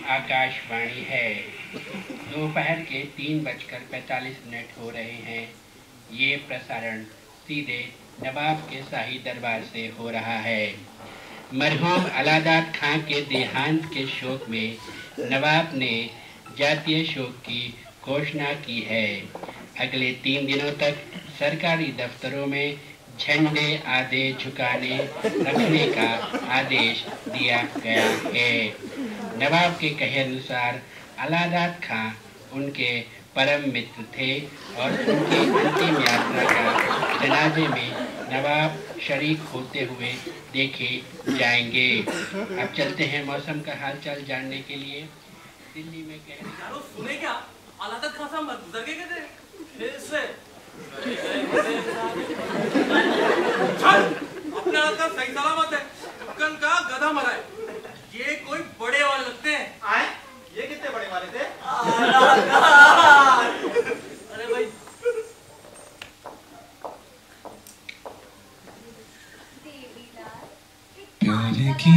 आकाशवाणी है। दोपहर के 3:45 हो रहे हैं। ये प्रसारण सीधे नवाब के शाही दरबार से हो रहा है। मरहूम अलादात खां के देहांत के शोक में नवाब ने जातीय शोक की घोषणा की है। अगले 3 दिनों तक सरकारी दफ्तरों में झंडे आधे झुकाने रखने का आदेश दिया गया है। नवाब के कहे अनुसार अलादात खां उनके परम मित्र थे और उनकी अंतिम यात्रा का जनाजे में नवाब शरीक होते हुए देखे जाएंगे। अब चलते हैं मौसम का हालचाल जानने के लिए। दिल्ली में यारो सुने क्या, अलादात खां साहब गुजर गए थे फिर से। अपना का सही सलामत है, कल का गधा मरा है। ये कोई बड़े वाले लगते हैं। आए ये कितने बड़े वाले थे? अरे भाई प्यार की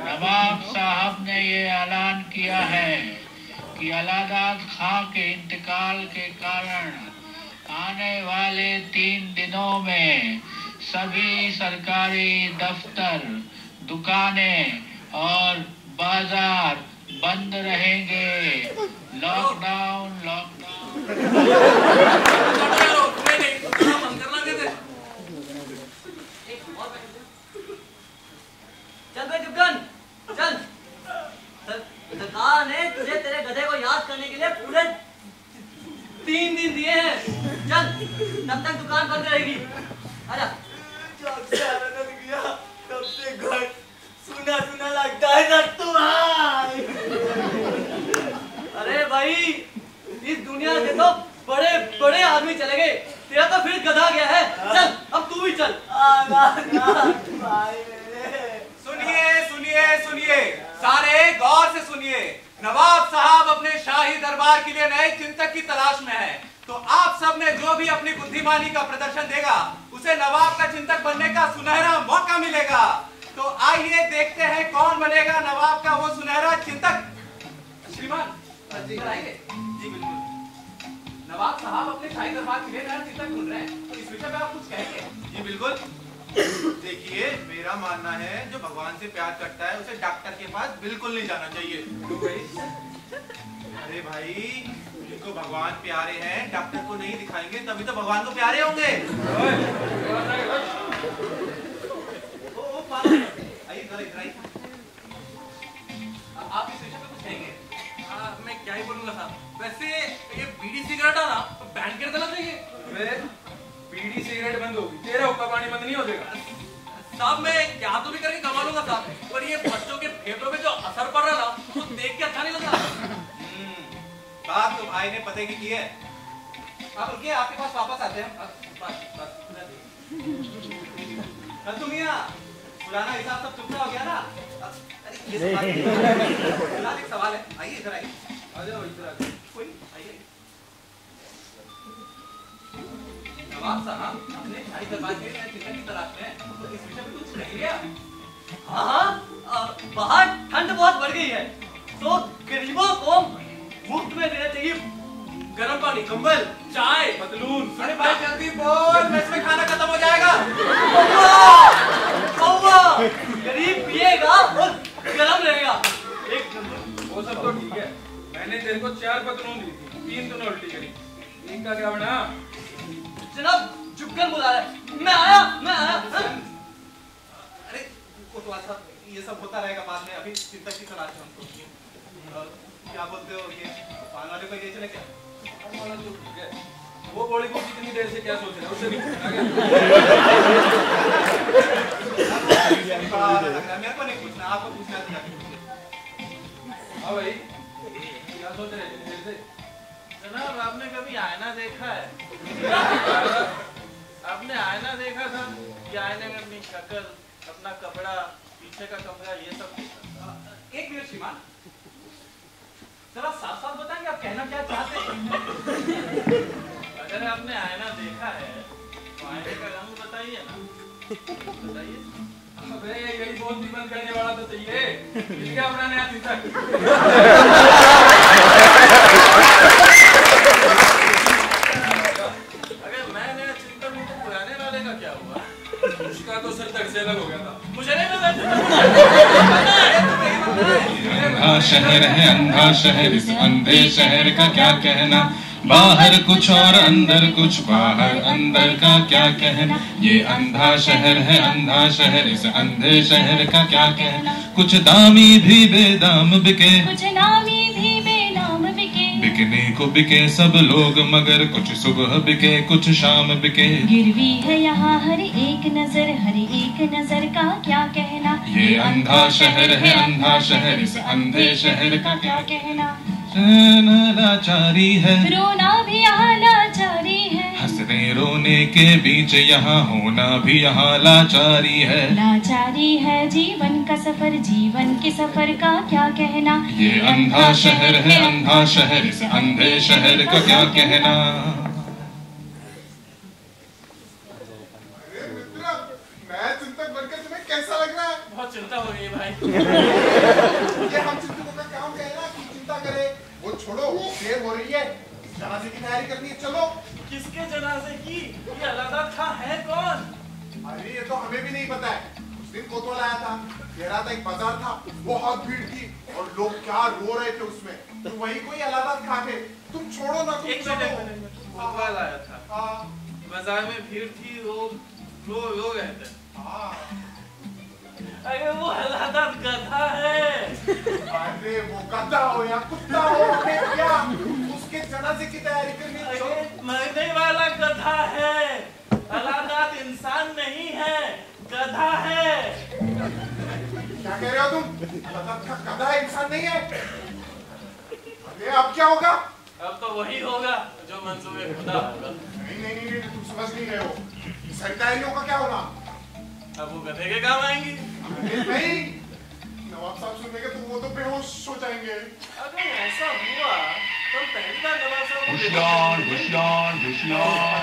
नवाब साहब ने ये ऐलान किया है कि अलादात खां के इंतकाल के कारण आने वाले 3 दिनों में सभी सरकारी दफ्तर, दुकानें और बाजार बंद रहेंगे। लॉकडाउन चल भाई जुगन, चल। सरकार ने तुझे तेरे गधे को याद करने के लिए पूरे 3 दिन दिए हैं। चल, तब तक दुकान बंद रहेगी। आजा। जब से आनंद गया तब से घर सुना सुना लगता है रट्टू भाई। अरे भाई, इस दुनिया से तो बड़े बड़े आदमी चले गए, तेरा तो फिर गधा गया है। चल, अब तू भी चल। भाई मेरे सारे गौर से सुनिए। नवाब साहब अपने शाही दरबार के लिए नए चिंतक की तलाश में है, तो आप सब में जो भी अपनी बुद्धिमानी का प्रदर्शन देगा उसे नवाब का चिंतक बनने का सुनहरा मौका मिलेगा। तो आइए देखते हैं कौन बनेगा नवाब का वो सुनहरा चिंतक। श्रीमान आएंगे? जी बिल्कुल। नवाब साहब अपने शाही दरबार के लिए नया चिंतक ढूंढ रहे हैं, तो इस विषय में आप कुछ कहेंगे? जी बिल्कुल। देखिए, मेरा मानना है जो भगवान से प्यार करता है उसे डॉक्टर के पास बिल्कुल नहीं जाना चाहिए। क्यों भाई? अरे भाई, जिनको भगवान प्यारे हैं डॉक्टर को नहीं दिखाएंगे तभी तो भगवान को प्यारे होंगे। आइए इधर आइए। आप इस विषय में कुछ कहेंगे? मैं क्या ही बोलूंगा साहब। वैसे ये बीड़ी सिगरेट है ना, बैन कर देना चाहिए। बीड़ी सिगरेट बंद होगी, तेरा हुक्का पानी बंद नहीं हो जाएगा। साहब मैं क्या तो भी करके कमा लूंगा साहब, पर ये बच्चों के फेफड़ों में जो असर पड़ रहा ना वो देख के अच्छा नहीं लगा। बात तो भाई ने पते की है। आप रुकिए, आपके पास वापस आते हैं। पुराना हिसाब सब चुपता हो गया ना। अरे ये एक सवाल है, आइए इधर आइए। आ जाओ इधर आ जाओ। कोई आइए। नवाब साहब अपने शाही दरबार के लिए चिंतक की तलाश में हैं, तो इस विषय में कुछ कहेंगे? हाँ, बाहर ठंड बहुत बढ़ गई है, तो गरीबों को मुफ्त में देना चाहिए गर्म पानी, कंबल, चाय, पतलून। अरे भाई जल्दी बोल, मेस में खाना खत्म हो जाएगा। गरीब पिएगा और गरम रहेगा। एक वो सब तो ठीक है, मैंने तेरे को 4 पतलून दी थी, 3 तूने उल्टी करी, इनका क्या बना? जनाब चुपकर बुला रहा है। मैं आया। अरे कोतवाल साहब, ये सब होता रहेगा बाद में, अभी चिंतक की तलाश है हमको। क्या बोलते हो, ये पान वाले को ये चले क्या? वो बोले को कितनी देर से क्या सोच रहे हैं, उससे नहीं पूछना क्या? मेरे को नहीं पूछना, आपको पूछना है तो जाके पूछिए। हाँ भाई, क्या सोच रहे हैं इतनी देर से? जनाब आपने कभी आईना देखा है? आपने आईना देखा था? ये आईने में अपनी शक्ल, अपना कपड़ा, पीछे का कपड़ा, ये सब देखा। एक मिनट श्रीमान, जरा साफ साफ बताएंगे आप कहना क्या चाहते हैं? अगर आपने आईना देखा है तो आईने का रंग बताइए ना, बताइए। अबे यही बहुत निबंध करने वाला तो चाहिए, मिल गया अपना नया चिंतक। अगर मैं नया चिंतक हूँ तो पुराने वाले का क्या हुआ? उसका तो सर तक से अलग हो गया था। मुझे नहीं पता। अंधा शहर है अंधा शहर, इस अंधे शहर का क्या कहना। बाहर कुछ और अंदर कुछ, बाहर अंदर का क्या कहना। ये अंधा शहर है अंधा शहर, इस अंधे शहर का क्या कहना। कुछ दामी भी बेदाम बिके, कुछ नामी भी बेनाम बिके, बिकने को बिके सब लोग मगर कुछ सुबह बिके कुछ शाम बिके। गिरवी है यहाँ हर एक नजर का क्या कहना। ये अंधा शहर है अंधा शहर, इस अंधे शहर का क्या कहना। लाचारी है, रोना भी यहाँ लाचारी है, हंसने रोने के बीच यहाँ होना भी यहाँ लाचारी है। लाचारी है जीवन का सफर, जीवन के सफर का क्या कहना। ये अंधा शहर है अंधा शहर, इस अंधे शहर का क्या कहना। मैं चिंतक बनकर तुम्हें कैसा लग रहा है? बहुत चिंता हो रही है भाई। ये हम चिंतकों का काम कहना कि चिंता करे, वो छोड़ो, देर हो रही है, जनाजे की तैयारी करनी है, चलो। किसके जनाजे की? ये अलादा खां है कौन? अरे ये तो हमें भी नहीं पता है। उस दिन कोतवाल आया था, कह रहा था एक बाजार था, बहुत भीड़ थी और लोग क्या रो रहे थे उसमें, तो वही कोई अलाहाबाद खा थे। तुम छोड़ो ना, तुम एक मिनट, कोतवाल आया था, बाजार में भीड़ थी, रो रहे थे। अरे वो अलाहाबाद गधा है। अरे वो गधा हो या कुत्ता हो, हमें क्या, उसके जनाजे की तैयारी करनी है। मरने वाला गधा है, अलाहाबाद इंसान नहीं है, गधा है। क्या कह रहे हो तुम? अलाहाबाद का गधा इंसान नहीं है? अरे अब क्या होगा? अब तो वही होगा जो मंसूबे खुदा होगा। नहीं, तुम समझ नहीं रहे हो। सारी तैयारियों का क्या होगा? अब वो गधे के काम आएंगी। नहीं, नवाब साहब सुनेंगे तो वो तो बेहोश हो जाएंगे। अगर ऐसा हुआ तो पहली बार नवाब साहब होशियार होशियार होशियार,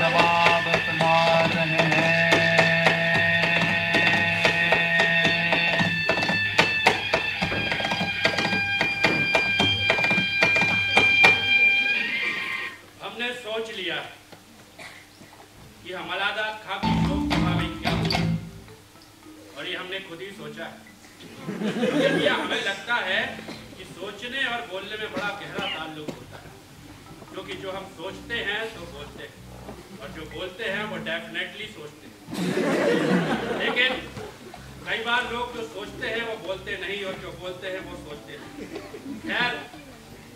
नवाब फरमान रहे हैं। हमने सोच लिया कि हम अलादाद खां की शोक सभा में क्या होगा, और ये हमने खुद ही सोचा है। लेकिन यह हमें लगता है कि सोचने और बोलने में बड़ा गहरा ताल्लुक होता है, क्योंकि जो हम सोचते हैं तो बोलते हैं, और जो बोलते हैं वो डेफिनेटली सोचते हैं। लेकिन कई बार लोग जो सोचते हैं वो बोलते नहीं, और जो बोलते हैं वो सोचते नहीं। खैर,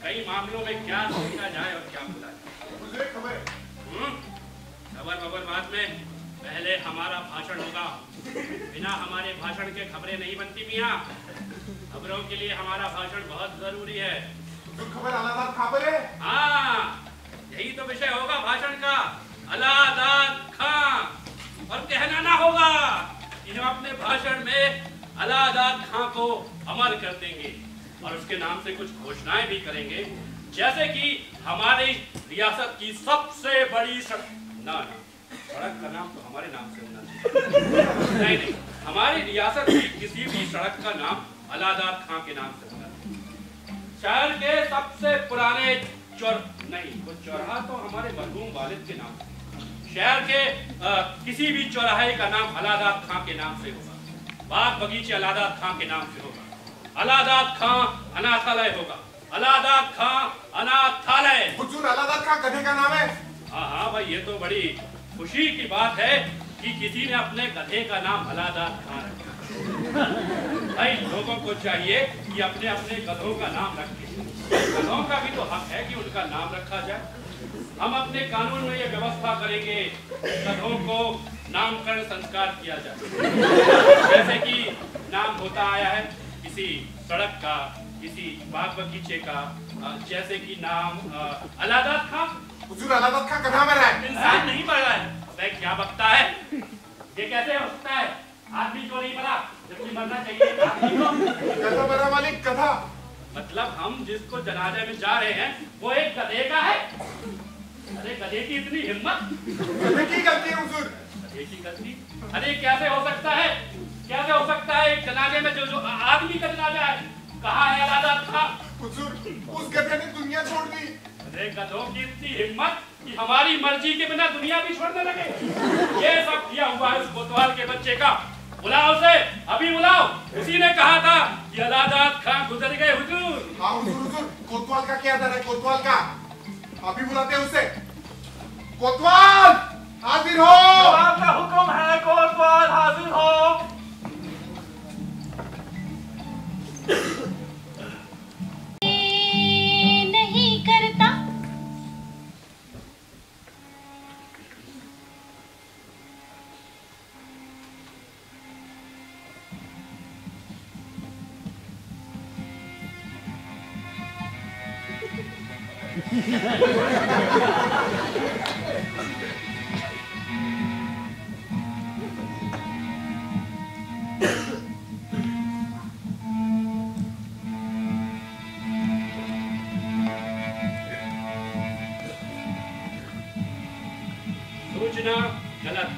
कई मामलों में क्या सोचा जाए और क्या बोला जाए। मुझे खबर खबर बाद में, पहले हमारा भाषण होगा। बिना हमारे भाषण के खबरें नहीं बनती मियाँ। खबरों के लिए हमारा भाषण बहुत जरूरी है। तो खबर अलाहाबाद खबर है। हाँ, यही तो विषय होगा भाषण का, अलाहाबाद खां। और कहना ना होगा कि हम अपने भाषण में अलाहाबाद खां को अमर कर देंगे, और उसके नाम से कुछ घोषणाएं भी करेंगे, जैसे कि हमारी रियासत की सबसे बड़ी सड़क का नाम तो हमारे नाम से होना चाहिए। नहीं, हमारी रियासत की किसी भी सड़क का नाम अलाहाबाद खां के नाम से होना चाहिए। शहर के सबसे पुराने वो चौराहा तो हमारे मरहूम वालिद के नाम से। शहर के किसी भी चौराहे का नाम अलाहाबाद खां के नाम से होगा। बाग बगीचे अलाहाबाद खां के नाम से होगा। अलाहाबाद खां अनाथालय होगा। अलाहाबाद खां अनाथालय। हुजूर, अलाहाबाद खां गधे का नाम है। हाँ भाई, ये तो बड़ी खुशी की बात है कि किसी ने अपने गधे का नाम अलाहाबाद खां रखा। भाई, लोगों को चाहिए कि अपने अपने गधों का नाम रखें। गधों का भी तो हक है कि उनका नाम रखा जाए। हम अपने कानून में ये व्यवस्था करेंगे कि गधों को नामकरण संस्कार किया जाए। जैसे कि नाम होता आया है किसी सड़क का, किसी बाग बगीचे का, जैसे कि नाम अलाहाबाद खां। हुजूर, अलाहाबाद खां गधा मर रहा है। इंसान नहीं मर रहा है। वह क्या बकता है? ये कैसे हो सकता है? आदमी क्यों नहीं मरा जबकि मरना चाहिए आदमी को? गधा मरा मालिक, गधा। मतलब हम जिसको जनाजे में जा रहे हैं वो एक गधे का है। अरे गधे की इतनी हिम्मत! गधे की गलती है हुजूर। गधे की गलती? अरे कैसे हो सकता है? कैसे हो सकता है? एक जनाजे में जो आदमी का जनाजा है, कहाँ है अलाहाबाद खां? हुजूर, उस गधे ने दुनिया छोड़ दी। अरे गधों की इतनी हिम्मत कि हमारी मर्जी के बिना दुनिया भी छोड़ने लगे। ये सब किया हुआ है उस कोतवाल के बच्चे का। बुलाओ उसे, अभी बुलाओ। उसी ने कहा था कि अलाहाबाद खां गुजर गए हुजूर। हाँ हुजूर, कोतवाल का क्या दर है? कोतवाल का अभी बुलाते हैं उसे। कोतवाल हाजिर हो। नवाब का हुक्म है, कोतवाल हाजिर हो। नहीं करता। सूचना गलत।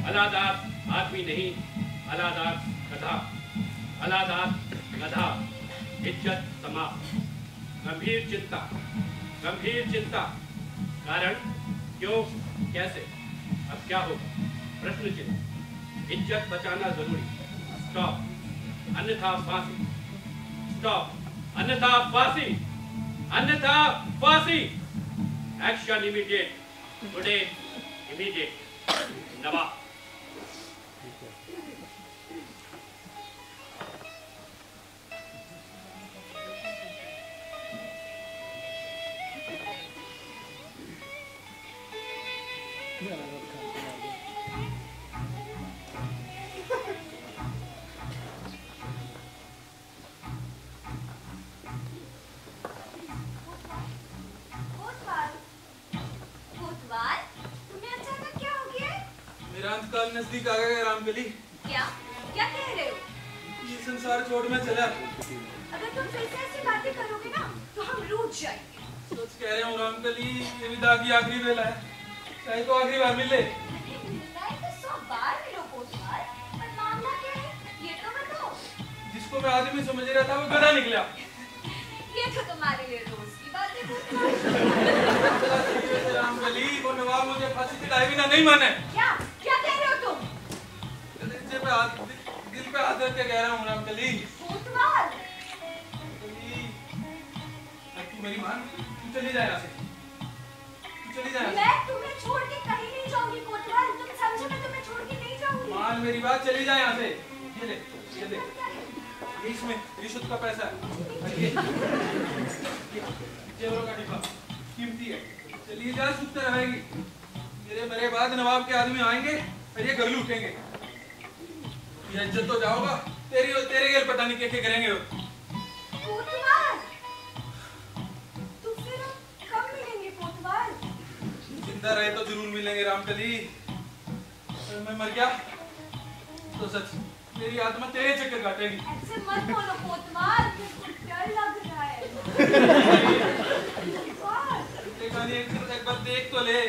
अलाहाबाद आदमी नहीं, अलाहाबाद गधा। अलाहाबाद गधा। इज्जत समाप्त। गंभीर चिंता। गंभीर चिंता। कारण, क्यों, कैसे, अब क्या होगा? प्रश्न चिन्ह। इज्जत बचाना जरूरी। स्टॉप, अन्यथा फांसी। स्टॉप, अन्यथा फांसी। अन्यथा फांसी। Action immediate. Today immediate. नवाब। अंतकाल नजदीक आ गया रामकली। क्या क्या कह रहे हो? ये संसार छोड़ मैं चला। अगर तुम फिर से ऐसी बातें करोगे ना तो हम रूठ जाएंगे। सोच कह रहे हूँ रामकली, ये विदा की आखिरी वेला है, चाहे तो आखिरी बार मिले। मिलना है तो 100 बार मिलो कोतवाल, पर मामला क्या है ये तो बताओ। जिसको मैं आदमी समझ रहा था वो गधा निकला। ये तो तुम्हारे लिए रोज की बात है कोतवाल। रामकली, वो नवाब मुझे फांसी दिलाए बिना नहीं माने। क्या क्या कह रहे हो तुम? दिल पे हाथ रख के कह रहा हूँ रामकली। कोतवाल, तू मेरी मान, तू चली जाए यहाँ से, तू चली जाए। मैं तुम्हें छोड़ के कहीं नहीं जाऊंगी कोतवाल, तुम समझो, मैं तुम्हें छोड़ के नहीं जाऊंगी। मान मेरी बात, चली जाए यहाँ से। ये ले, ये इसमें रिश्वत का पैसा है, जेवरों का डिब्बा कीमती है, चलिए जा, सुनते रहेगी। मेरे मरे बाद नवाब के आदमी आएंगे और ये घर लूटेंगे। ये इज्जत तो जाओगा, तेरे गेल पता नहीं क्या करेंगे वो। कोतवाल, तो फिर हम कब मिलेंगे कोतवाल? जिंदा रहे तो जरूर मिलेंगे रामकली, अगर मैं मर गया तो सच मेरी आत्मा तेरे चक्कर काटेगी। ऐसे मत बोलो कोतवाल, मुझे डर लग रहा है। कोतवाल, एक बार देख तो ले।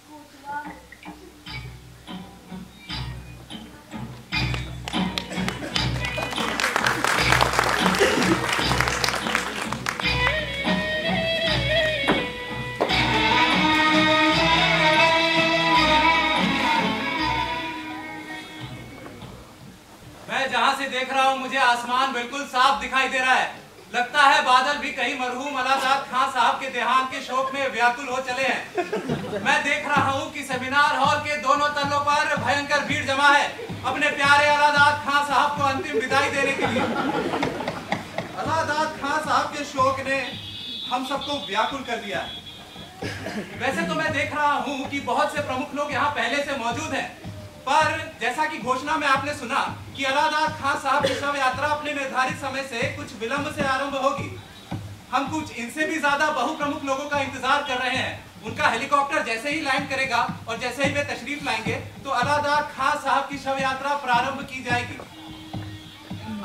कोतवाल, जहां से देख रहा हूं मुझे आसमान बिल्कुल साफ दिखाई दे रहा है। लगता है बादल भी कहीं मरहूम अलाजाद खां साहब के देहांत के शोक में व्याकुल हो चले हैं। मैं देख रहा हूं कि सेमिनार हॉल के दोनों तलों पर भयंकर भीड़ जमा है अपने प्यारे अलाजाद खां साहब को अंतिम विदाई देने के लिए। अलाजाद खां साहब के शोक ने हम सबको व्याकुल कर दिया है। वैसे तो मैं देख रहा हूं कि बहुत से प्रमुख लोग यहाँ पहले से मौजूद हैं, पर जैसा कि घोषणा में आपने सुना कि अलाजाद खां साहब की शव यात्रा अपने निर्धारित समय से कुछ विलंब से आरंभ होगी। हम कुछ इनसे भी ज्यादा बहु प्रमुख लोगों का इंतजार कर रहे हैं। उनका हेलीकॉप्टर जैसे ही लैंड करेगा और जैसे ही वे तशरीफ लाएंगे तो अलाजाद खां साहब की शव यात्रा प्रारंभ की जाएगी।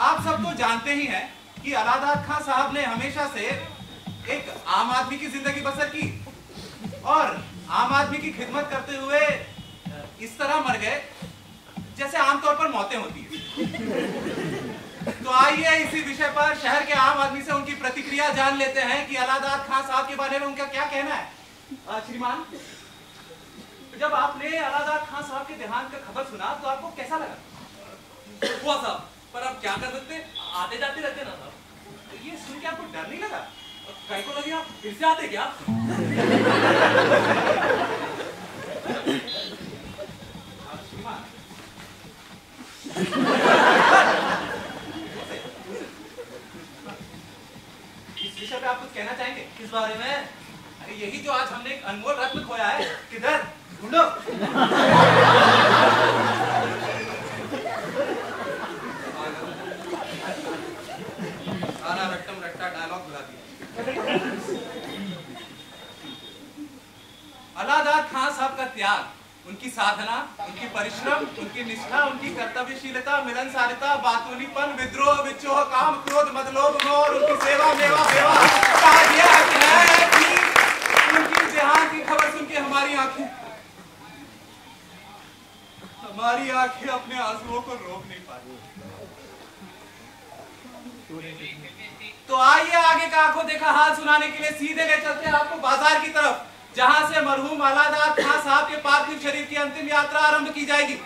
आप सब तो जानते ही हैं कि अलाजाद खां साहब ने हमेशा से एक आम आदमी की जिंदगी बसर की और आम आदमी की खिदमत करते हुए इस तरह मर गए जैसे आमतौर पर मौतें होती हैं। तो आइए इसी विषय पर शहर के आम आदमी से उनकी प्रतिक्रिया जान लेते हैं कि अलाजाद खां साहब के बारे में उनका क्या कहना है। श्रीमान, जब आपने अलाजाद खां साहब के देहांत का खबर सुना तो आपको कैसा लगा? हुआ साहब, पर आप क्या कर सकते, आते जाते रहते ना साहब। ये सुन के आपको डर नहीं लगा? कहीं को लगे आप फिर से आते क्या? इस विषय पे आप कुछ कहना चाहेंगे? किस बारे में? अरे यही जो आज हमने एक अनमोल रत्न खोया है। किधर? ढूंढो। सारा रट्टम रट्टा डायलॉग बुला दिया। अलाजाद खां साहब का त्याग, उनकी साधना, उनकी परिश्रम, उनकी निष्ठा, उनकी कर्तव्यशीलता, मिलनसारिता, बातूनीपन, विद्रोह, विद्रोह, काम, क्रोध, मदलोभ, और उनकी सेवा, मेवा, बेवा का यह हक है कि उनकी देहांत की खबर सुन के हमारी आंखें अपने आंसुओं को रोक नहीं पाती। तो आइए आगे का आंखों देखा हाल सुनाने के लिए सीधे ले चलते हैं आपको बाजार की तरफ, जहां से मरहूम अलाजाद खां साहब के पार्थिव शरीर की अंतिम यात्रा आरंभ की जाएगी।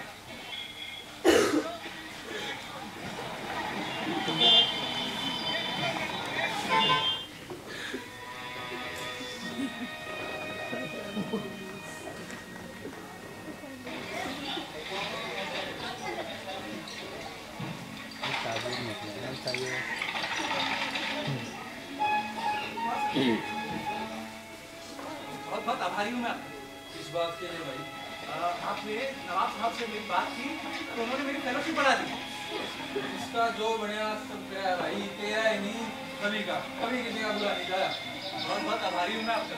बहुत बहुत आभारी हूं मैं इस बात के लिए भाई। आपने नवाब साहब से मेरी बात की तो उन्होंने मेरी फेलोशिप बढ़ा दी। इसका जो बढ़िया सब है भाई, तेरा ही नहीं कभी का, कभी किसी का बुरा नहीं जाया। बहुत बहुत आभारी हूं मैं आपका।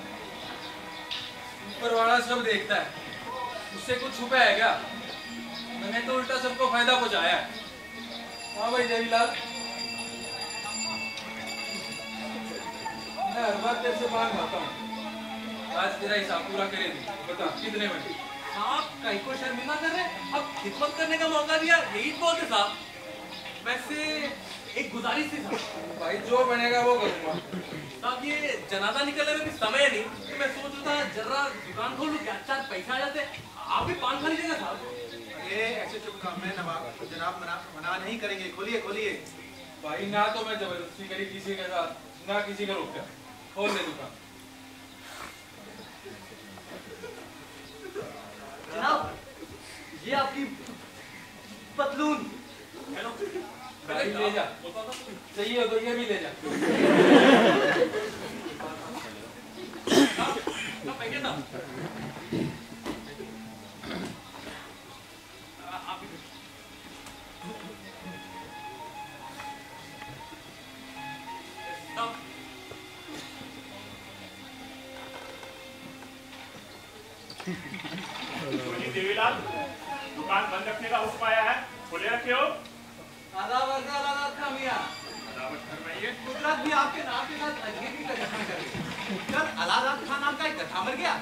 ऊपर वाला सब देखता है, उससे कुछ छुपा है क्या? मैंने तो उल्टा सबको फायदा पहुंचाया है। हाँ भाई देवीलाल, मैं हर बार तेरे से बाहर खाता हूँ। आज तेरा हिसाब पूरा करेंगे। बता कितने बने? साहब कहीं को शर्मिंदा कर रहे, अब खिदमत करने का मौका दिया, यही बहुत है साहब। वैसे एक गुजारिश थी साहब। भाई जो बनेगा वो करूँगा। साहब ये जनाजा निकलने में भी समय नहीं, तो मैं सोच रहा था जरा दुकान खोलूं, क्या 4 पैसा आ जाते, आप भी पान खा लीजिएगा साहब। ये ऐसे चुप काम है नवाब, जनाब मना नहीं करेंगे, खोलिए खोलिए। भाई ना तो मैं जबरदस्ती करी किसी के साथ, ना किसी का रोका। खोल दे दुकान। जनाब ये आपकी पतलून। भाई ले जा, चाहिए हो तो ये भी ले जा। देवीलाल, दुकान बंद रखने का हुक्म आया है, खुले रखे हो। आदाब मियां। कुदरत भी आपके नाम के साथ अजगीर की करिश्मा कर रही है। कल अलादत खान नाम का एक गधा मर गया।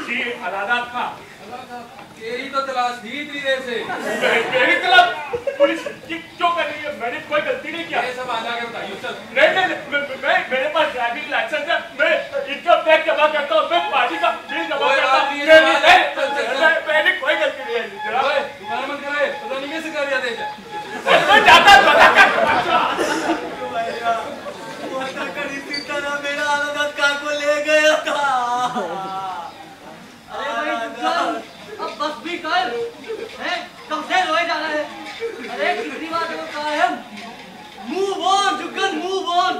जी अलादत खां। तेरी तो तलाश थी इतनी देर से। मेरी तलाश पुलिस क्यों कर रही है? मैंने कोई गलती नहीं किया। ये सब आजा के बताइए। चल। नहीं, मेरे पास ड्राइविंग लाइसेंस है, मैं इनकम टैक्स जमा करता हूँ, मैं पार्टी का बिल जमा करता हूँ। मैंने कोई गलती नहीं है। दुकान बंद कराए, पता नहीं कैसे कर दिया देश। मैं जाता पता कर। मेरा आदत का को ले गया था। अरे भाई दुकान अब बस भी कर, हैं? कब से रोए जा रहा है? अरे कितनी बार तो कहा है, move on Jugan, move on.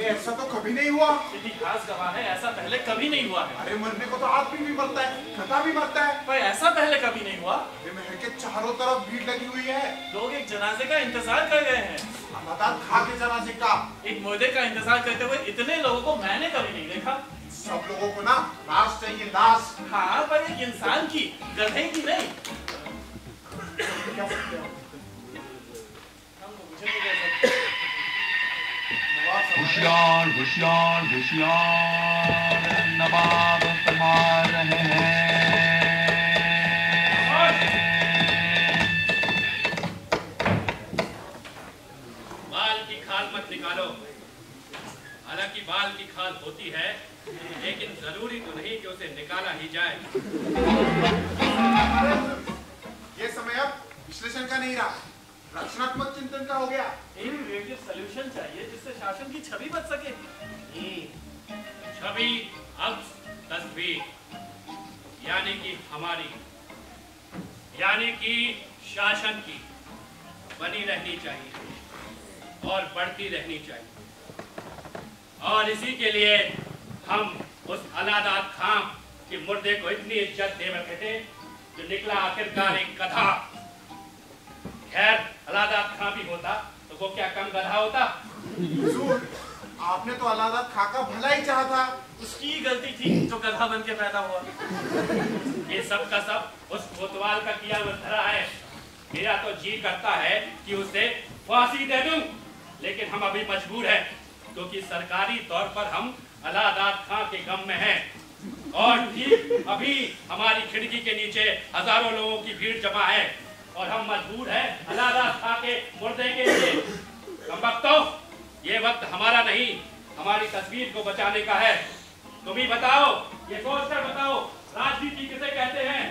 ऐसा तो कभी नहीं हुआ। इतिहास गवाह है, ऐसा पहले कभी नहीं हुआ है। अरे मरने को तो आदमी भी मरता है, गधा भी मरता है। पर ऐसा पहले कभी नहीं हुआ। अरे महल के चारों तरफ भीड़ लगी हुई है। लोग एक जनाजे का इंतजार कर रहे हैं। अलादत खां के जनाजे का। एक मुर्दे का इंतजार करते हुए इतने लोगों को मैंने कभी नहीं देखा। सब लोगों को ना लाश चाहिए, लाश। हाँ, पर एक इंसान की, गधे की नहीं। क्या सकते हो? हम तो मुझे नहीं कह सकते। होशियार होशियार होशियार नवाब फरमा रहे हैं। बाल की खाल मत निकालो। हालांकि बाल की खाल होती है, लेकिन जरूरी तो नहीं कि उसे निकाला ही जाए। ये समय अब विश्लेषण का नहीं रहा, रचनात्मक चिंतन का हो गया। एक क्रिएटिव सॉल्यूशन चाहिए जिससे शासन की छवि बच सके। छवि, अक्स, तस्वीर, यानी कि हमारी, यानी कि शासन की बनी रहनी चाहिए और बढ़ती रहनी चाहिए। और इसी के लिए हम उस अलादत खां के मुर्दे को इतनी इज्जत दे बैठे थे जो निकला आखिरकार एक गधा। खैर अलादत खां भी होता तो वो क्या कम गधा होता? हुजूर, आपने तो अलादत खां का भला ही चाहा था। उसकी गलती थी जो गधा बन के पैदा हुआ। ये सब का सब उस कोतवाल का किया धरा है। मेरा तो जी करता है कि उसे फांसी दे दूं, लेकिन हम अभी मजबूर हैं क्योंकि सरकारी तौर पर हम अलादत खां के गम में हैं। और ठीक अभी हमारी खिड़की के नीचे हजारों लोगों की भीड़ जमा है और हम मजबूर हैं अलादत खां के मुर्दे के लिए। कमबख्तों, ये वक्त हमारा नहीं, हमारी तस्वीर को बचाने का है। तुम ही बताओ, ये सोच कर बताओ, राजनीति किसे कहते हैं?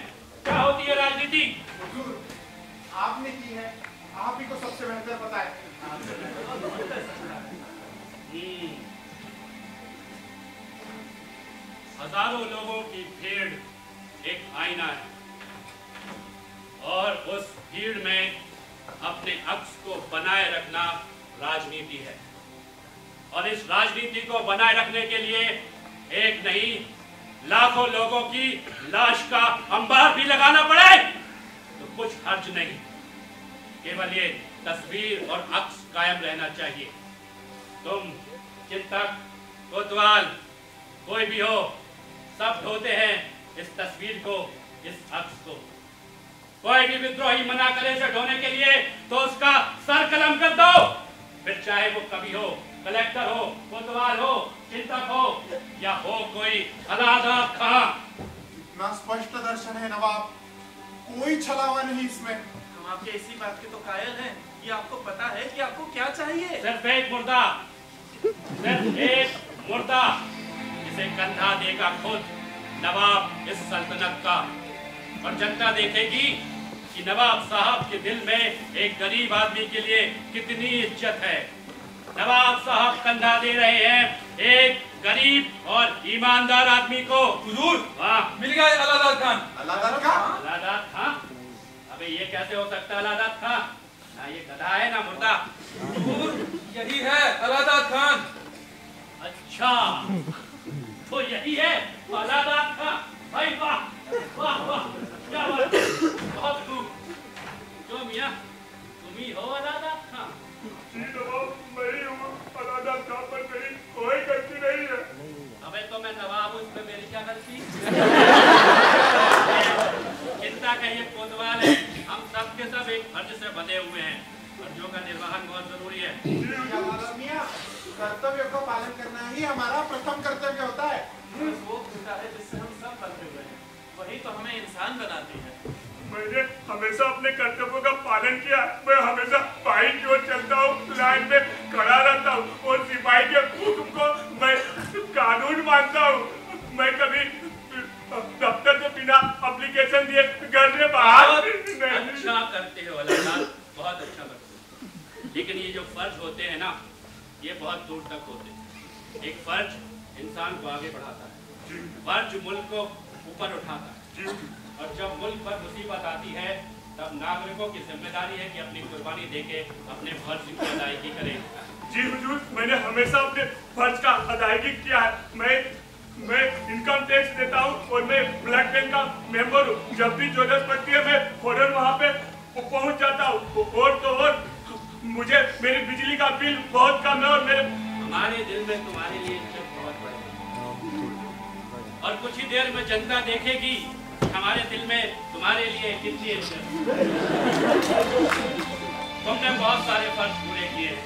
क्या होती है राजनीति? हुजूर, आपने की है, आप ही को सबसे बेहतर पता है। हजारों लोगों की भीड़ एक आईना है और उस भीड़ में अपने अक्स को बनाए रखना राजनीति है। और इस राजनीति को बनाए रखने के लिए एक नहीं लाखों लोगों की लाश का अंबार भी लगाना पड़े तो कुछ हर्ज नहीं। केवल ये तस्वीर और अक्स कायम रहना चाहिए। तुम चिंतक, कोतवाल, कोई भी हो, सब ढोते हैं इस तस्वीर को, इस अक्स को। कोई भी विद्रोही मना करे इसे ढोने के लिए तो उसका सर कलम कर दो, फिर चाहे वो कवि हो, कलेक्टर हो, कोतवाल हो, चिंतक हो या हो कोई अलादा खां। इतना स्पष्ट दर्शन है नवाब, कोई छलावा नहीं इसमें। हम आपके इसी बात के तो कायल हैं कि आपको पता है कि आपको क्या चाहिए। सिर्फ एक मुर्दा, सिर्फ एक मुर्दा जिसे कंधा देगा खुद नवाब इस सल्तनत का। और जनता देखेगी कि नवाब साहब के दिल में एक गरीब आदमी के लिए कितनी इज्जत है। नवाब साहब कंधा दे रहे हैं एक गरीब और ईमानदार आदमी को। हुजूर, मिल गया अलादाद खान। अलादाद खान? अलादाद खान? अबे ये कैसे हो सकता है अलादाद खान? ना ये गधा है ना मुर्दा। हुजूर, यही है अलादाद खान। अच्छा, तो यही है अलादाद खान। भाई वाह वाह वाह, क्या बात, बहुत खूब। क्यों मियां, तुम ही हो अलादाद खान? जी नवाब, मैं ही हूँ। अलादाद खान पर मेरी कोई गलती नहीं है। अबे तो मैं नवाब हूँ, इसमें मेरी क्या गलती? चिंता का ये कोतवाल है, हम सब के सब एक फर्ज से बंधे हुए हैं। फर्जों का निर्वहन बहुत जरूरी है। मियां, कर्तव्य को पालन करना ही हमारा प्रथम कर्तव्य होता है। वो खुदा है जिससे हम सब बंधे हुए हैं, वही तो हमें इंसान बनाती है। मैंने हमेशा अपने कर्तव्यों का पालन किया। मैं हमेशा बाइक की ओर चलता हूँ, लाइन में खड़ा रहता हूँ और सिपाही के हुक्म को मैं कानून मानता हूँ। मैं कभी दफ्तर से बिना एप्लीकेशन दिए घर से बाहर अच्छा करते हो अलादाद, बहुत अच्छा करते हो। लेकिन ये जो फर्ज होते हैं ना, ये बहुत दूर तक होते हैं। एक फर्ज इंसान को आगे बढ़ाता है, फर्ज मुल्क को ऊपर उठाता है। और जब मुल्क पर मुसीबत आती है तब नागरिकों की जिम्मेदारी है कि अपनी कुर्बानी देके अपने फर्ज की अदायगी करें। जी हुजूर, मैंने हमेशा अपने फर्ज का अदायगी किया है। मैं इनकम टैक्स देता हूँ और मैं ब्लैक बैंक का मेंबर हूँ। जब भी जरूरत पड़ती है मैं फौरन वहाँ पे पहुँच जाता हूँ। और तो और मुझे मेरी बिजली का बिल बहुत कम है और मेरे हमारे दिल में तुम्हारे लिए इज्जत बहुत बड़ी और कुछ ही देर में जनता देखेगी हमारे दिल में तुम्हारे लिए कितनी इज्जत। तुमने बहुत सारे फर्ज पूरे किए हैं,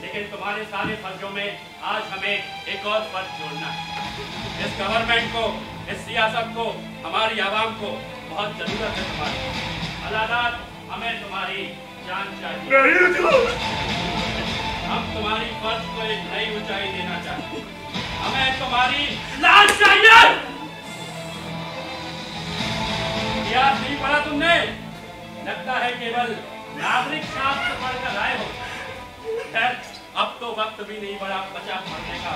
लेकिन तुम्हारे सारे फर्जों में आज हमें एक और फर्ज जोड़ना है। इस गवर्नमेंट को, इस सियासत को, हमारी आवाम को बहुत जरूरत है तुम्हारी। अलादाद, हमें तुम्हारी जान चाहिए। हम तुम्हारी फर्ज को एक नई ऊंचाई देना चाहते हैं। हमें तुम्हारी लाश चाहिए। इतिहास नहीं पढ़ा तुमने? लगता है केवल नागरिक शास्त्र पढ़कर आए हो। खैर, अब तो वक्त भी नहीं बचा पढ़ने का।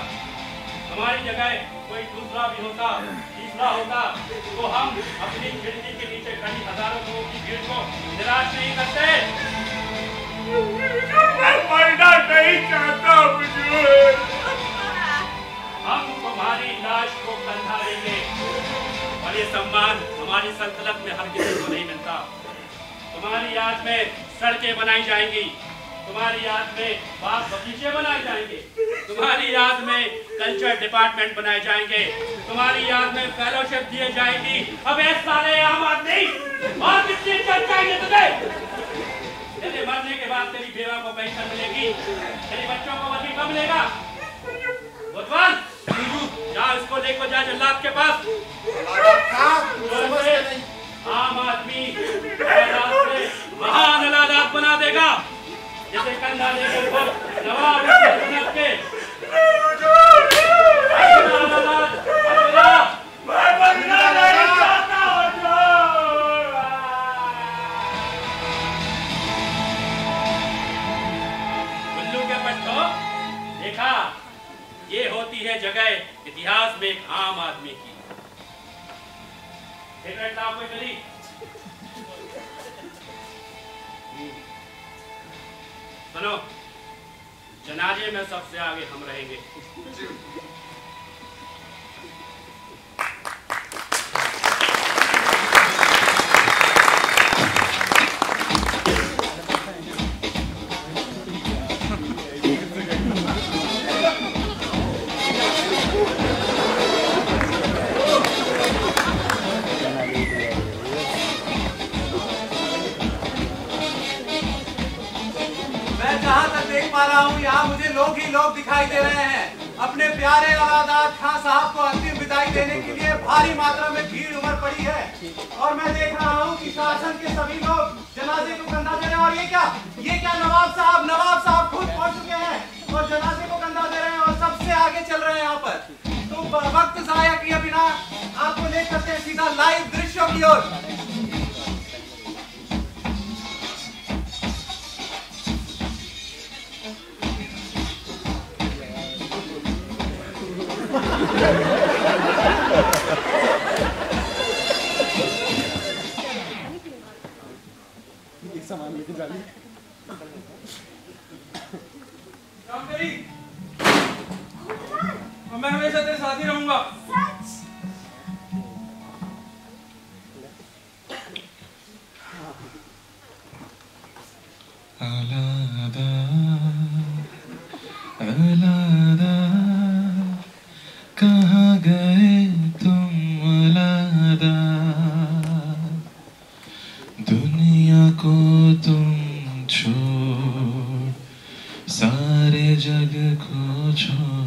हमारी जगह कोई दूसरा भी होता, तीसरा होता, तो हम अपनी खिड़की के नीचे खड़ी हजारों लोगों की भीड़ को निराश नहीं करते। मैं मरना नहीं चाहता हुजूर। हम तुम्हारी लाश को कंधा देंगे और ये सम्मान हमारी सल्तनत में हर किसी को नहीं मिलता। तुम्हारी याद में सड़कें बनाई जाएंगी, तुम्हारी याद में बाग बगीचे बनाए जाएंगे, तुम्हारी याद में कल्चर डिपार्टमेंट बनाए जाएंगे, तुम्हारी याद में फेलोशिप दिए जाएंगी। अब ऐसे सारे आम आदमी और कितनी इज्जत चाहिए तुम्हें? तेरे मरने के बाद तेरी बेवा को पेंशन मिलेगी, तेरे बच्चों को वजीफा मिलेगा। कोतवाल, जा इसको लेकर जा जल्लाद के पास। आम आदमी महान अलादाद बना देगा, जिसे कंधा देकर खुद नवाब सल्तनत के उल्लू के पट्टो, देखा ये होती है जगह इतिहास में एक आम आदमी की। कोई गली सुनो, जनाजे में सबसे आगे हम रहेंगे। यहाँ मुझे लोग ही लोग दिखाई दे रहे हैं। अपने प्यारे अलादाद खान साहब को अंतिम विदाई देने के लिए भारी मात्रा में भीड़ उमड़ पड़ी है और मैं देख रहा हूँ कि शासन के सभी लोग जनाजे को कंधा दे रहे हैं। और ये क्या नवाब साहब खुद पहुँच चुके हैं और जनाजे को कंधा दे रहे हैं और सबसे आगे चल रहे हैं यहाँ पर। तो वक्त जाया किए बिना आपको ले करते हैं सीधा लाइव दृश्यों की ओर। सामान लेके जा ली। मैं हमेशा तेरे साथ ही रहूंगा। अलादा अलादा कहाँ गए तुम अलादा, दुनिया को तुम छोड़ सारे जग को छोड़